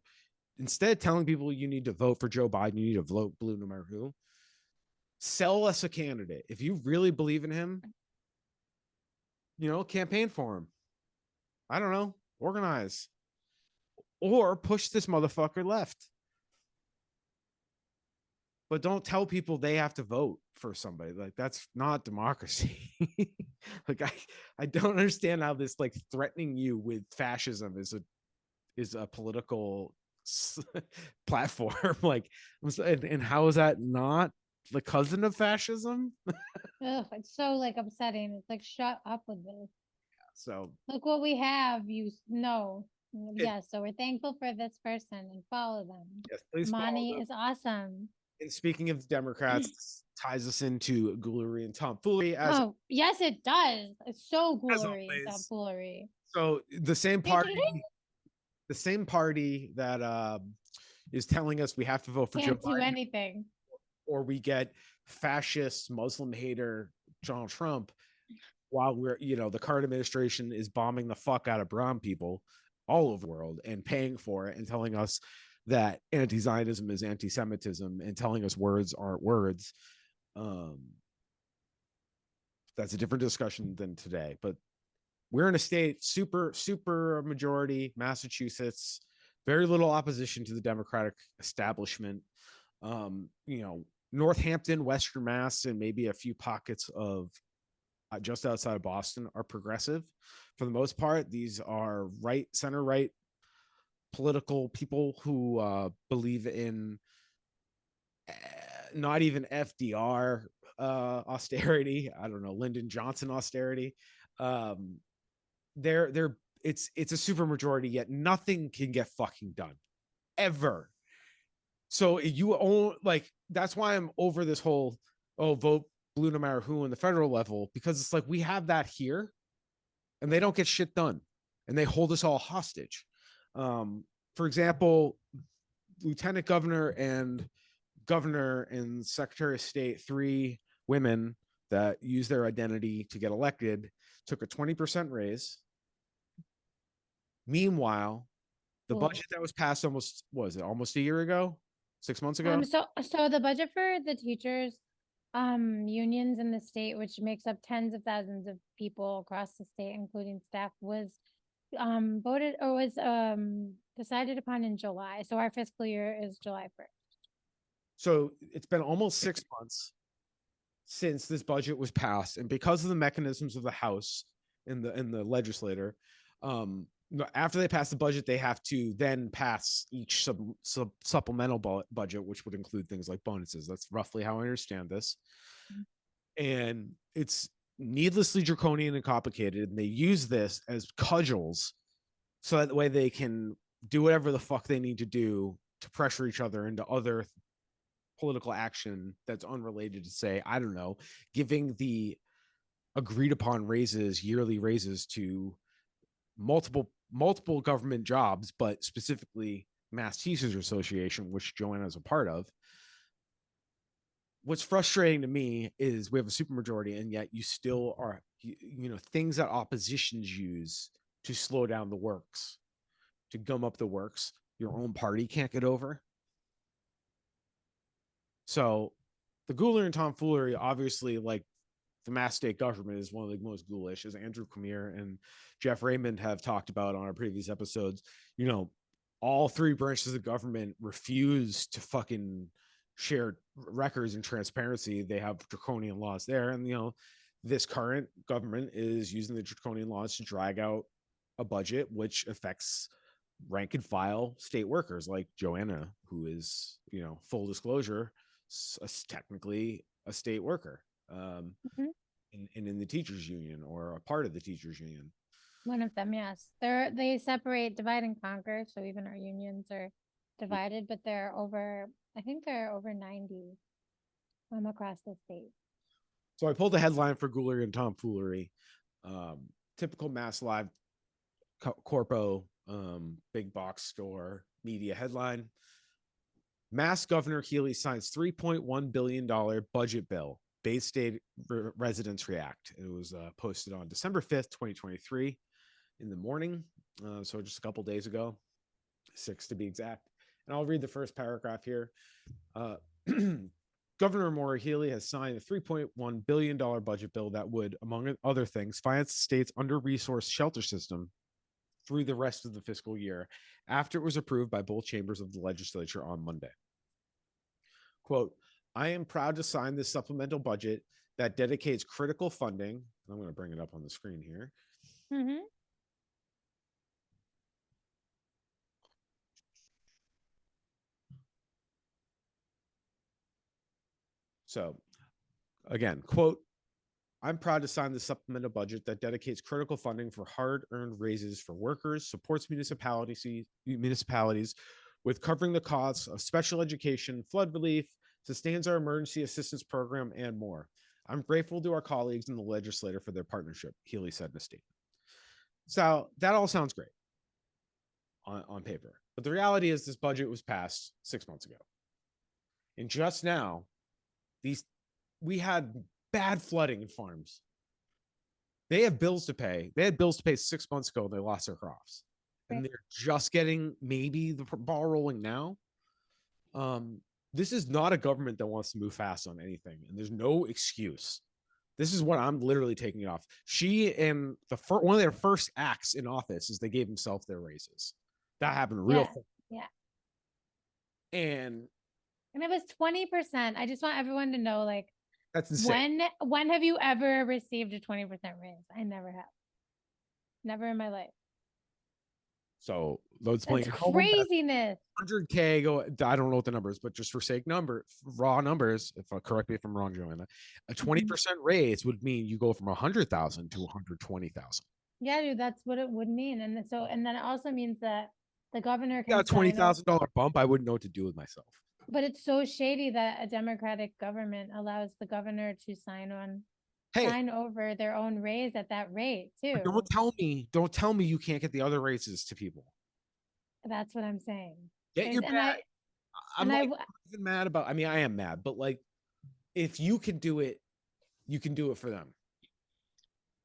instead of telling people you need to vote for Joe Biden, you need to vote blue no matter who. Sell us a candidate. If you really believe in him, campaign for him. I don't know, organize or push this motherfucker left. But don't tell people they have to vote for somebody. Like, that's not democracy. Like, I don't understand how this, like, threatening you with fascism is a political platform. Like, and how is that not the cousin of fascism? Ugh, it's so like upsetting. It's like, shut up with this. So Look what we have. You know. it, Yes, so we're thankful for this person and follow them. yes, please follow Monty them. is awesome. And speaking of Democrats, ties us into Guillory and tomfoolery Oh, yes, it does. It's so as ghoulery and always. tomfoolery. So the same party that is telling us we have to vote for Joe Can't do Biden, anything. or we get fascist Muslim hater Donald Trump, while we're the current administration is bombing the fuck out of brown people all over the world and paying for it and telling us that anti-Zionism is anti-Semitism and telling us words aren't words. That's a different discussion than today, but we're in a state super majority, Massachusetts, very little opposition to the Democratic establishment. Northampton, Western Mass, and maybe a few pockets of just outside of Boston are progressive. For the most part, these are center right political people who believe in not even FDR austerity. I don't know, Lyndon Johnson austerity. They're it's a super majority, yet nothing can get fucking done ever. So you own, like, that's why I'm over this whole vote blue no matter who in the federal level, because it's like we have that here and they don't get shit done and they hold us all hostage. For example, lieutenant governor and secretary of state, three women that use their identity to get elected, took a 20% raise. Meanwhile, the Cool. budget that was passed almost a year ago, 6 months ago. So the budget for the teachers unions in the state, which makes up tens of thousands of people across the state, including staff, was voted or was decided upon in July. So our fiscal year is July 1st. So it's been almost 6 months since this budget was passed, and because of the mechanisms of the House and the legislator, after they pass the budget, they have to then pass each supplemental budget, which would include things like bonuses. That's roughly how I understand this. And it's needlessly draconian and complicated, and they use this as cudgels so that way they can do whatever the fuck they need to do to pressure each other into other political action that's unrelated to, say, I don't know, giving the agreed upon yearly raises to multiple government jobs, but specifically Mass Teachers Association, which Joanna is a part of. What's frustrating to me is we have a supermajority, and yet you still are, things that oppositions use to slow down the works, to gum up the works, your own party can't get over. So the ghoulery and tomfoolery, obviously, like, the Mass state government is one of the most ghoulish, as Andrew Comere and Jeff Raymond have talked about on our previous episodes. All three branches of government refuse to fucking share records and transparency. They have draconian laws there. And, this current government is using the draconian laws to drag out a budget, which affects rank and file state workers like Joanna, who is, full disclosure, technically a state worker. In the teachers union, or a part of the teachers union. One of them, yes. They separate, divide and conquer. So even our unions are divided, but I think they're over 90 across the state. So I pulled the headline for ghoulery and tomfoolery. Typical Mass Live corpo, big box store media headline. Mass Governor Healy signs $3.1 billion budget bill, Bay State residents react. It was posted on December 5th, 2023 in the morning. So just a couple days ago, 6 to be exact. And I'll read the first paragraph here. Governor Maura Healey has signed a $3.1 billion budget bill that would, among other things, finance the state's under-resourced shelter system through the rest of the fiscal year after it was approved by both chambers of the legislature on Monday. Quote, I am proud to sign this supplemental budget that dedicates critical funding. I'm going to bring it up on the screen here. Mm-hmm. So again, quote, I'm proud to sign the supplemental budget that dedicates critical funding for hard-earned raises for workers, supports municipalities with covering the costs of special education, flood relief, sustains our emergency assistance program, and more. I'm grateful to our colleagues in the legislature for their partnership, Healey said in a statement. So that all sounds great on paper. But the reality is this budget was passed 6 months ago. And just now, we had bad flooding in farms. They have bills to pay. They had bills to pay 6 months ago. And they lost their crops, and they're just getting maybe the ball rolling now. This is not a government that wants to move fast on anything, and there's no excuse. This is what I'm literally taking off. She and one of their first acts in office is they gave themselves their raises. That happened real quick. Yeah. And it was 20%. I just want everyone to know, like, that's insane. When have you ever received a 20% raise? I never have. Never in my life. So those playing craziness. 100K go. I don't know what the numbers, but just for raw numbers. If correct me if I'm wrong, Joanna, a 20% raise would mean you go from 100,000 to 120,000. Yeah, dude, that's what it would mean. And then it also means that the governor can got a $20,000 bump. I wouldn't know what to do with myself. But it's so shady that a Democratic government allows the governor to sign over their own raise at that rate too. Don't tell me you can't get the other raises to people. That's what I'm saying. Get your bag. I'm not even mad about. I mean, I am mad, but like, if you can do it, you can do it for them.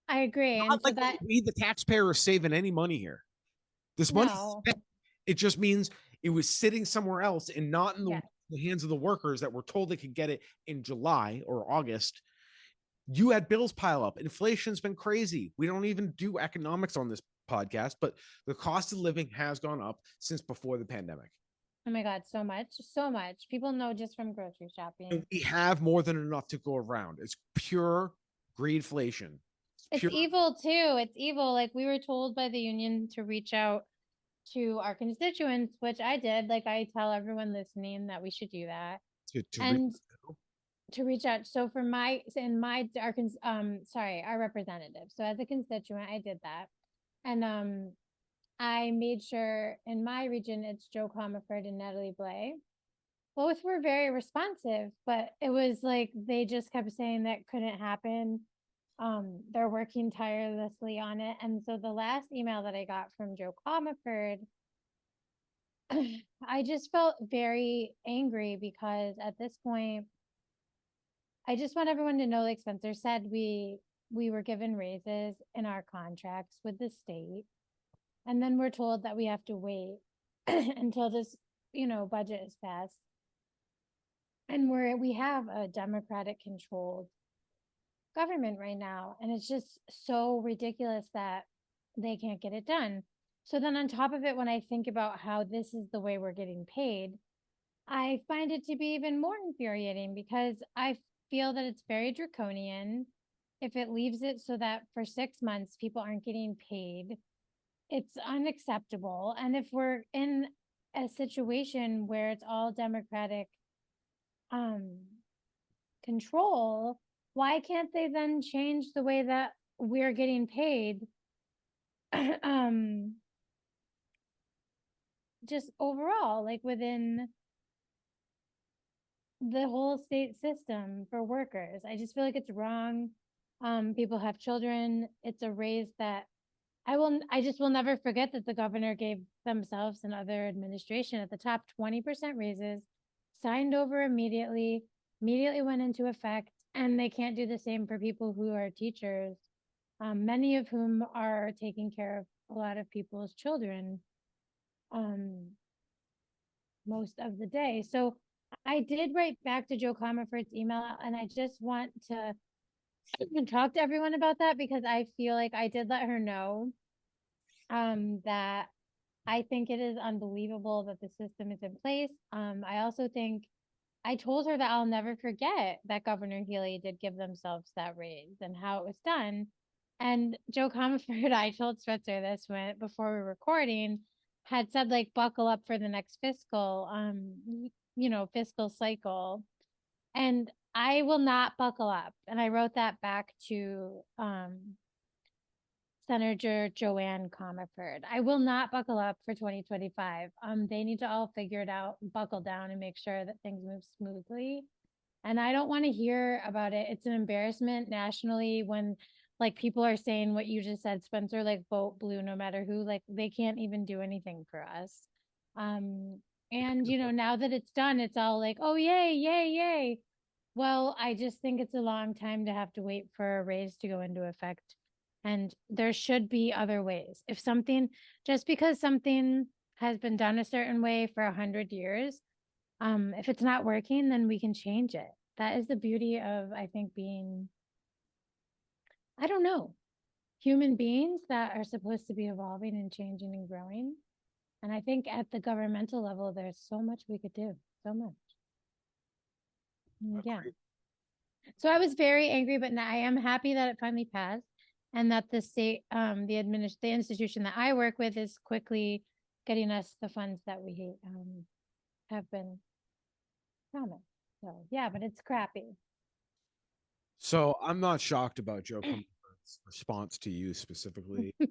I agree. And so that we, the taxpayer, are saving any money here. This money, it just means it was sitting somewhere else and not in the hands of the workers that were told they could get it in July or August. You had bills pile up. Inflation's been crazy. We don't even do economics on this podcast, but the cost of living has gone up since before the pandemic. Oh my God, so much. People know just from grocery shopping. And we have more than enough to go around. It's pure greedflation. It's evil too. It's evil. Like, we were told by the union to reach out to our constituents, which I did. Like, I tell everyone listening that we should do that. To reach out. So for our representative. So as a constituent, I did that. And I made sure in my region, it's Joe Comerford and Natalie Blay. Both were very responsive, but it was like, they just kept saying that couldn't happen. They're working tirelessly on it. And so the last email that I got from Joe Comerford, I just felt very angry because at this point, I just want everyone to know, like Spencer said, we were given raises in our contracts with the state. And then we're told that we have to wait until this, budget is passed. And we have a Democratic controlled government right now. And it's just so ridiculous that they can't get it done. So then on top of it, when I think about how this is the way we're getting paid, I find it to be even more infuriating because I feel that it's very draconian. If it leaves it so that for 6 months people aren't getting paid, it's unacceptable. And if we're in a situation where it's all Democratic control, why can't they then change the way that we're getting paid? Just overall, like within the whole state system for workers. I just feel like it's wrong. People have children. It's a raise that I just will never forget that the governor gave themselves and other administration at the top 20% raises, signed over immediately went into effect. And they can't do the same for people who are teachers, many of whom are taking care of a lot of people's children um, most of the day. So I did write back to Joe Comerford's email, and I just want to talk to everyone about that because I feel like I did let her know that I think it is unbelievable that the system is in place. I also think I told her that I'll never forget that Governor Healy did give themselves that raise and how it was done. And Joe Comerford, I told Spencer this when before we were recording, had said like buckle up for the next fiscal fiscal cycle. And I will not buckle up. And I wrote that back to Senator Joanne Comerford. I will not buckle up for 2025. They need to all figure it out, buckle down, and make sure that things move smoothly. And I don't want to hear about it. It's an embarrassment nationally when like people are saying what you just said, Spencer, like vote blue no matter who, like they can't even do anything for us. And now that it's done, it's all like, oh yay, yay, yay. Well, I just think it's a long time to have to wait for a raise to go into effect. And there should be other ways. If something, just because something has been done a certain way for 100 years, if it's not working, then we can change it. That is the beauty of, I think, being, I don't know, human beings that are supposed to be evolving and changing and growing. And I think at the governmental level, there's so much we could do. So much. Yeah. So I was very angry, but now I am happy that it finally passed and that the state, the institution that I work with is quickly getting us the funds that we have been promised. So yeah, but it's crappy. So I'm not shocked about Joe Cumberland's response to you specifically, or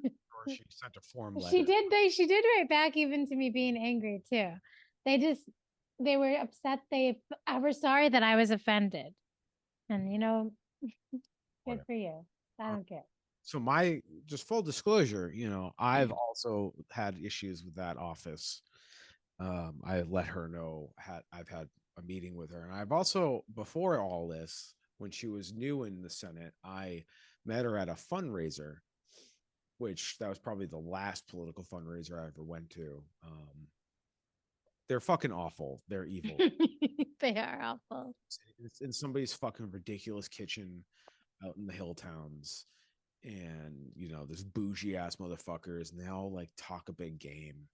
she sent a form letter. She did write back even to me being angry too. They were upset. I were sorry that I was offended. And good for you. I don't care. So my just full disclosure, I've also had issues with that office. I let her know I've had a meeting with her, and I've also before all this, when she was new in the Senate, I met her at a fundraiser, which that was probably the last political fundraiser I ever went to. They're fucking awful. They're evil. They are awful. It's in somebody's fucking ridiculous kitchen out in the hill towns, and there's bougie ass motherfuckers, and they all like talk a big game,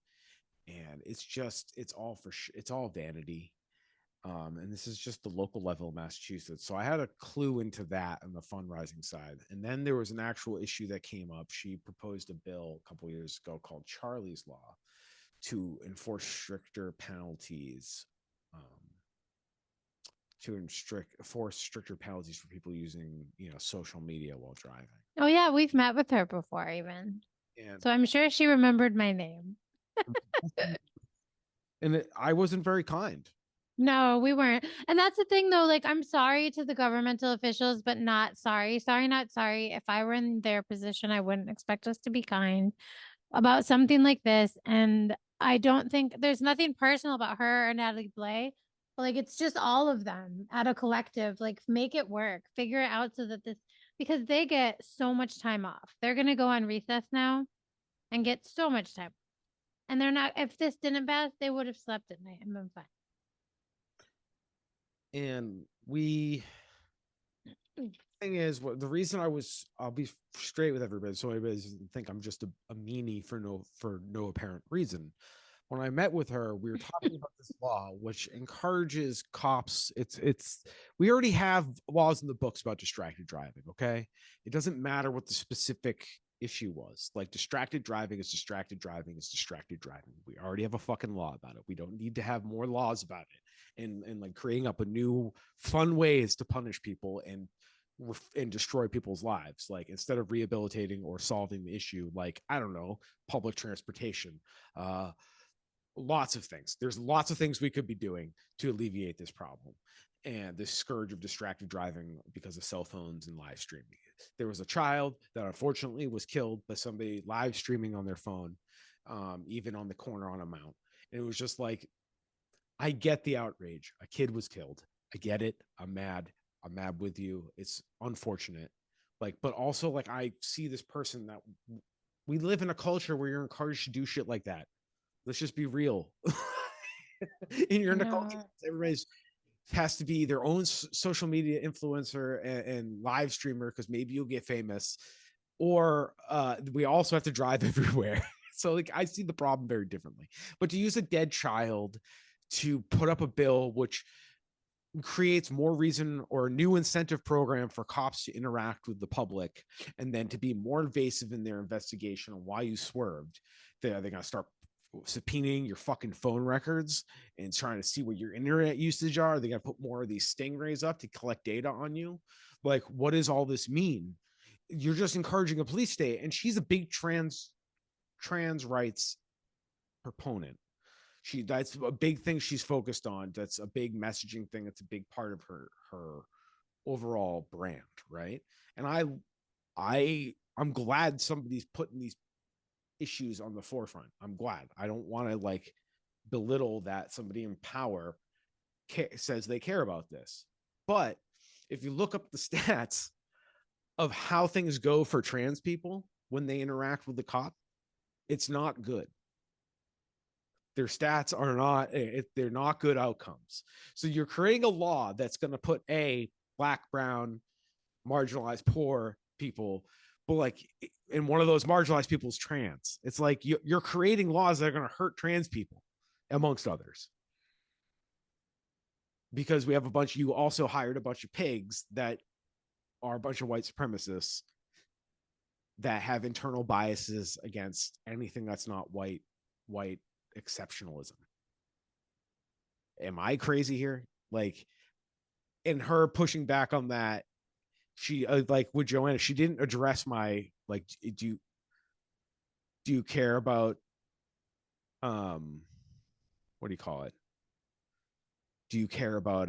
and it's all vanity. And this is just the local level of Massachusetts. So I had a clue into that on the fundraising side. And then there was an actual issue that came up. She proposed a bill a couple years ago called Charlie's Law to enforce stricter penalties, force stricter penalties for people using, social media while driving. Oh yeah, we've met with her before even. And so I'm sure she remembered my name. I wasn't very kind. No, we weren't. And that's the thing though, like I'm sorry to the governmental officials, but not sorry. Sorry, not sorry. If I were in their position, I wouldn't expect us to be kind about something like this. And I don't think there's nothing personal about her or Natalie Blay. Like it's just all of them at a collective. Like make it work. Figure it out so that because they get so much time off. They're gonna go on recess now and get so much time. And they're not if this didn't pass, they would have slept at night and been fine. And thing is, the reason I'll be straight with everybody, so everybody doesn't think I'm just a meanie for no apparent reason. When I met with her, we were talking about this law, which encourages cops. We already have laws in the books about distracted driving. Okay, it doesn't matter what the specific issue was. Like distracted driving is distracted driving is distracted driving. We already have a fucking law about it. We don't need to have more laws about it and like creating up a new fun ways to punish people and destroy people's lives. Like instead of rehabilitating or solving the issue, like I don't know, public transportation, lots of things. There's lots of things we could be doing to alleviate this problem and this scourge of distracted driving because of cell phones and live streaming. There was a child that unfortunately was killed by somebody live streaming on their phone, even on the corner on a mount. And it was just like, I get the outrage. A kid was killed. I get it. I'm mad. I'm mad with you. It's unfortunate. Like, but also like I see this person that we live in a culture where you're encouraged to do shit like that. Let's just be real. And you're I in a culture know. everybody's has to be their own social media influencer and live streamer because maybe you'll get famous, or we also have to drive everywhere. So like I see the problem very differently. But to use a dead child to put up a bill which creates more reason or a new incentive program for cops to interact with the public and then to be more invasive in their investigation on why you swerved, they're going to start subpoenaing your fucking phone records and trying to see what your internet usage are. They got to put more of these stingrays up to collect data on you. Like, what does all this mean? You're just encouraging a police state, and she's a big trans rights proponent. That's a big thing she's focused on. That's a big messaging thing. That's a big part of her overall brand, right? And I'm glad somebody's putting these issues on the forefront. I'm glad. I don't want to like belittle that somebody in power says they care about this. But if you look up the stats of how things go for trans people when they interact with the cop, it's not good. Their stats are not, they're not good outcomes. So you're creating a law that's going to put black, brown, marginalized, poor people, but like, and one of those marginalized people is trans. It's like you're creating laws that are going to hurt trans people, amongst others, because we have you also hired a bunch of pigs that are a bunch of white supremacists that have internal biases against anything that's not white exceptionalism. Am I crazy here? Like, in her pushing back on that, she like with Joanna, she didn't address my like, do you care about what do you call it? Do you care about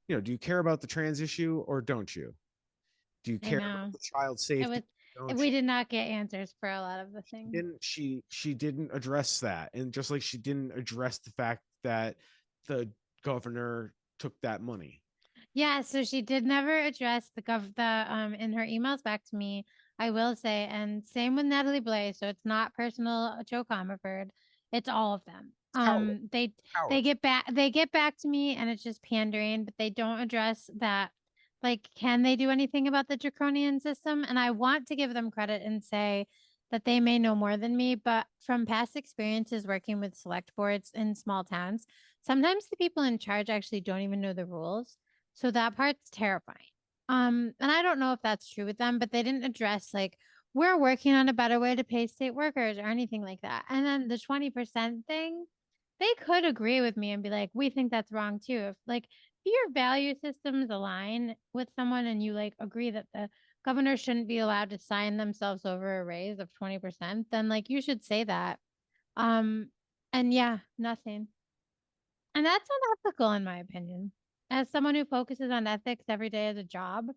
do you care about the trans issue or don't you? Do you I care about know. the child It safety? was Don't we you? did not get answers for a lot of the things. She didn't address that, and just like she didn't address the fact that the governor took that money. Yeah, so she did never address the in her emails back to me, I will say, and same with Natalie Blay. So it's not personal Joe Comerford. It's all of them. It's coward. They Cowards. get back to me and it's just pandering, but they don't address that. Like, can they do anything about the draconian system? And I want to give them credit and say that they may know more than me, but from past experiences working with select boards in small towns, sometimes the people in charge actually don't even know the rules. So that part's terrifying. And I don't know if that's true with them, but they didn't address like we're working on a better way to pay state workers or anything like that. And then the 20% thing, they could agree with me and be like, we think that's wrong too. If your value systems align with someone and you like agree that the governor shouldn't be allowed to sign themselves over a raise of 20%, then like you should say that. Um, and yeah, nothing. And that's unethical in my opinion. As someone who focuses on ethics every day as a job,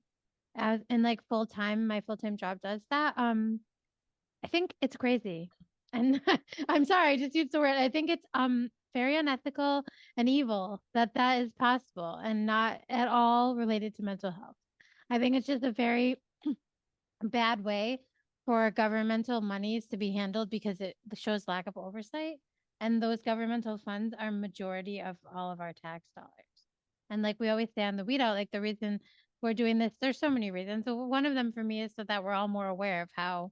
as in like full time, my full time job does that. I think it's crazy. And I'm sorry, I just used the word. I think it's very unethical and evil that that is possible and not at all related to mental health. I think it's just a very bad way for governmental monies to be handled because it shows lack of oversight. And those governmental funds are majority of all of our tax dollars. And like we always say on the weed out, like the reason we're doing this, there's so many reasons. So one of them for me is so that we're all more aware of how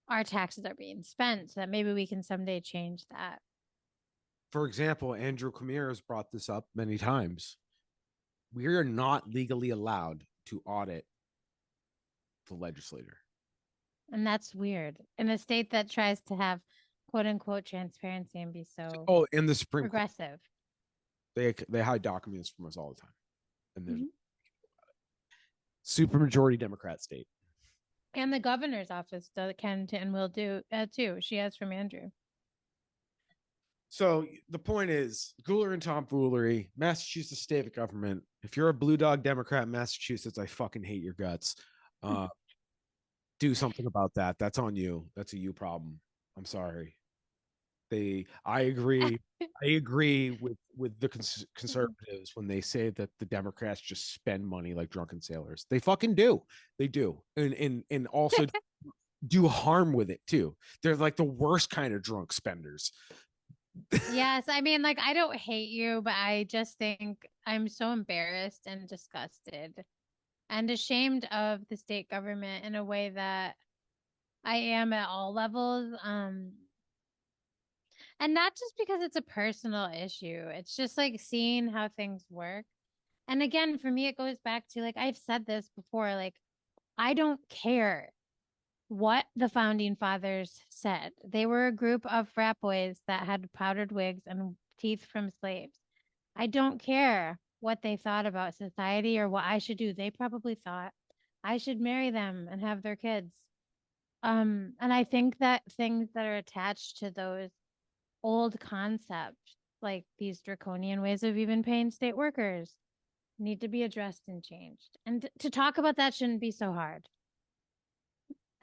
our taxes are being spent so that maybe we can someday change that. For example, Andrew Kamir has brought this up many times. We are not legally allowed to audit the legislator. And that's weird in a state that tries to have quote unquote transparency and be so Oh, in the Supreme Court, progressive. they hide documents from us all the time, and there's Mhm. super majority Democrat state. And the governor's office can and will do too. She has from Andrew. So the point is, Gooler and tomfoolery, Massachusetts state government. If you're a blue dog Democrat in Massachusetts, I fucking hate your guts. Uh, do something about that. That's on you. That's a you problem. I'm sorry. I agree. I agree with the conservatives when they say that the Democrats just spend money like drunken sailors. They fucking do. They do, and also do harm with it too. They're like the worst kind of drunk spenders. Yes, I mean, like, I don't hate you, but I just think I'm so embarrassed and disgusted and ashamed of the state government in a way that I am at all levels. And not just because it's a personal issue, it's just like seeing how things work. And again, for me, it goes back to like, I've said this before, like, I don't care what the founding fathers said. They were a group of frat boys that had powdered wigs and teeth from slaves. I don't care what they thought about society or what I should do. They probably thought I should marry them and have their kids. And I think that things that are attached to those old concepts, like these draconian ways of even paying state workers, need to be addressed and changed. And to talk about that shouldn't be so hard,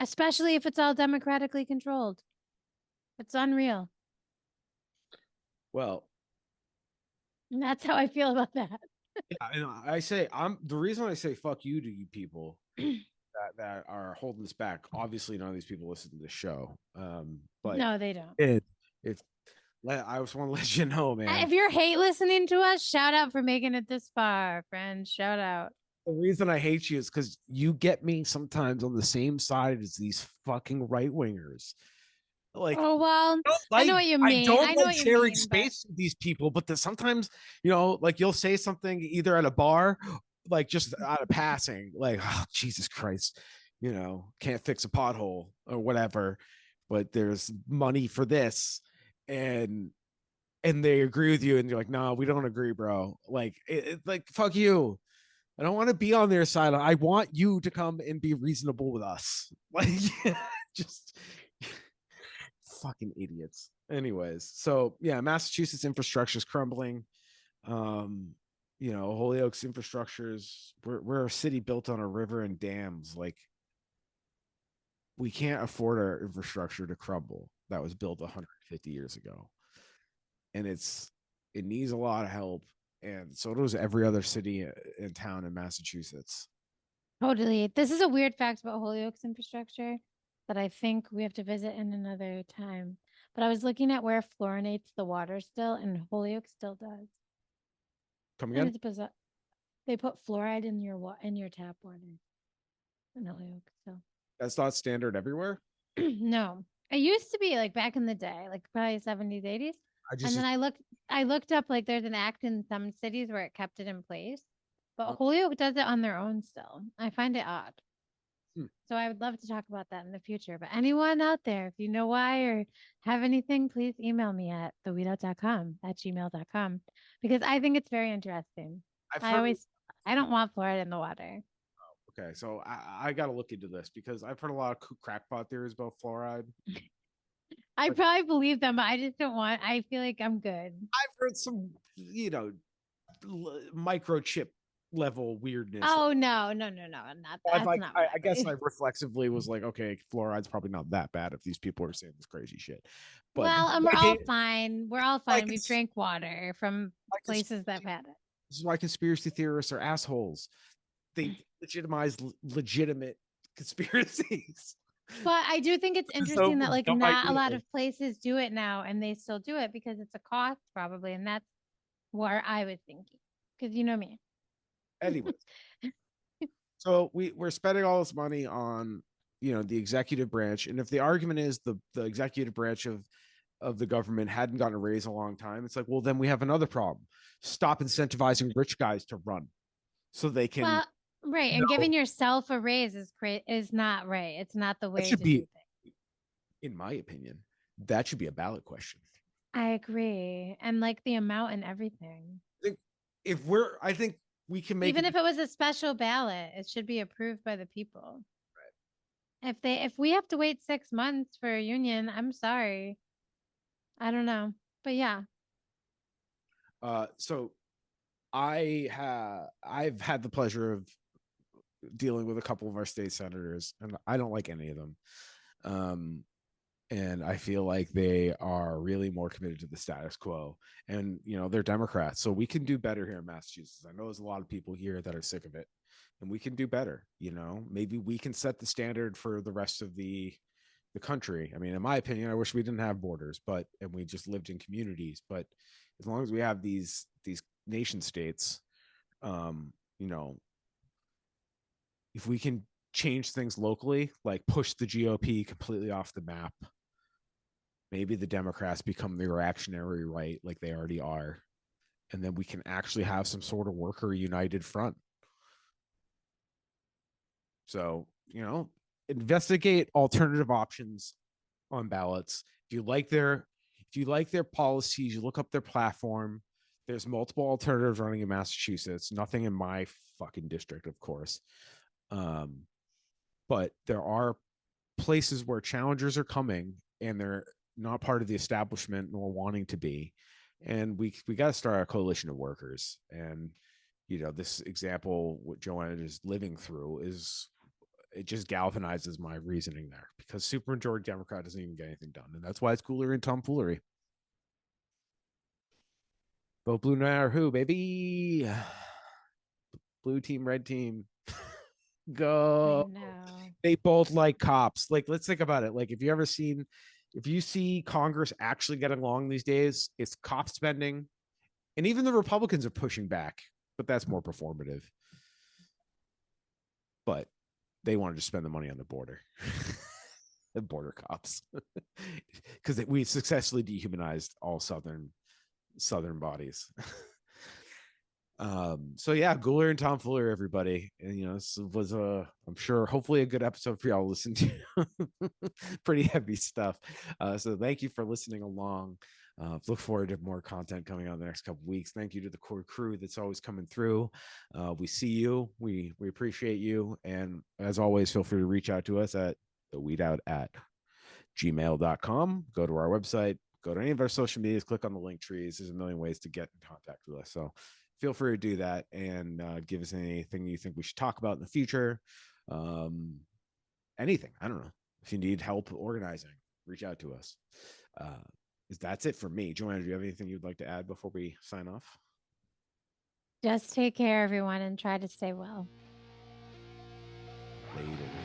especially if it's all democratically controlled. It's unreal. Well, And that's how I feel about that. yeah, and I say I'm the reason I say fuck you to you people that are holding this back. Obviously, none of these people listen to the show. But No, they don't. if I just want to let you know, man. If you're hate listening to us, shout out for making it this far, friends. Shout out. The reason I hate you is because you get me sometimes on the same side as these fucking right wingers. Like, Oh, well, I know what you I mean. don't I know like what you sharing mean, but space with these people, but sometimes, like you'll say something either at a bar, like just out of passing, like, oh, Jesus Christ, can't fix a pothole or whatever, but there's money for this. And they agree with you, and you're like, no, we don't agree, bro. Like, like, fuck you. I don't want to be on their side. I want you to come and be reasonable with us. Like, just fucking idiots. Anyways, so yeah, Massachusetts infrastructure is crumbling. Um, Holyoke's infrastructures. We're a city built on a river and dams. Like, we can't afford our infrastructure to crumble. That was built 150 years ago, and it needs a lot of help. And so does every other city and town in Massachusetts. totally. This is a weird fact about Holyoke's infrastructure that I think we have to visit in another time. But I was looking at where fluorinates the water still, and Holyoke still does. Come And again? it's bizarre. They put fluoride in your tap water in Holyoke. So That's not standard everywhere. no, it used to be like back in the day, like probably 70s, 80s. I And then just I looked up like there's an act in some cities where it kept it in place, but uh, Holyoke does it on their own still. I find it odd. hmm. So I would love to talk about that in the future. But anyone out there, if you know why or have anything, please email me at theweedout.com at gmail.com because I think it's very interesting. I've I heard. always I don't want fluoride in the water. Okay, so I got to look into this because I've heard a lot of crackpot theories about fluoride. I Like, probably believe them, but I just don't want I feel like I'm good. I've heard some, microchip level weirdness. Oh no, no, no, no. Not I've that's like, not what I I guess I believe. reflexively was like, okay, fluoride's probably not that bad if these people are saying this crazy shit. But Well, and we're all fine. We're all like fine. We've it's drank water from like places that have had it. this is why conspiracy theorists are assholes. They legitimize legitimate conspiracies. But I do think it's So interesting that like no, not a lot of places do it now and they still do it because it's a cost probably. And that's where I was thinking. Because you know me. anyways. So we're spending all this money on the executive branch, and if the argument is the executive branch of the government hadn't gotten a raise in a long time, it's like, well, then we have another problem. Stop incentivizing rich guys to run so they can. Well, right. You And know, giving yourself a raise is not right. It's not the that way should to do be, things. in my opinion, that should be a ballot question. I agree. And like the amount and everything. I think I think we can make Even it. if it was a special ballot, it should be approved by the people. If we have to wait 6 months for a union, I'm sorry. I don't know. But yeah. So I've had the pleasure of dealing with a couple of our state senators, and I don't like any of them. Um, and I feel like they are really more committed to the status quo. And they're Democrats, so we can do better here in Massachusetts. I know there's a lot of people here that are sick of it, and we can do better. Maybe we can set the standard for the rest of the country. I mean, in my opinion, I wish we didn't have borders, and we just lived in communities. But as long as we have these nation states, you know, if we can change things locally, like push the GOP completely off the map, maybe the Democrats become the reactionary right, like they already are, and then we can actually have some sort of worker united front. So, investigate alternative options on ballots. If you like their policies, you look up their platform. There's multiple alternatives running in Massachusetts. Nothing in my fucking district, of course. But there are places where challengers are coming and they're not part of the establishment nor wanting to be. And we got to start a coalition of workers. And this example, what Joanna is living through, is it just galvanizes my reasoning there, because supermajority Democrat doesn't even get anything done, and that's why it's cooler in tomfoolery. Vote blue no matter who, baby. Blue team, red team. I Go. know. They both like cops. Like, let's think about it. Like, if you see Congress actually getting along these days, it's cop spending, and even the Republicans are pushing back, but that's more performative. But they wanted to spend the money on the border. The border cops, because we successfully dehumanized all southern bodies. So yeah, Gooler and Tom Fuller, everybody. And this was I'm sure hopefully a good episode for y'all to listen to. Pretty heavy stuff. So thank you for listening along. Look forward to more content coming out in the next couple weeks. Thank you to the core crew that's always coming through. We see you, we appreciate you, and as always, feel free to reach out to us at the weedout at gmail.com. Go to our website, go to any of our social medias, click on the link trees. There's a million ways to get in contact with us. So feel free to do that, and give us anything you think we should talk about in the future. Anything. I don't know. If you need help organizing, reach out to us. That's it for me. Joanna, do you have anything you'd like to add before we sign off? Just take care, everyone, and try to stay well. Later.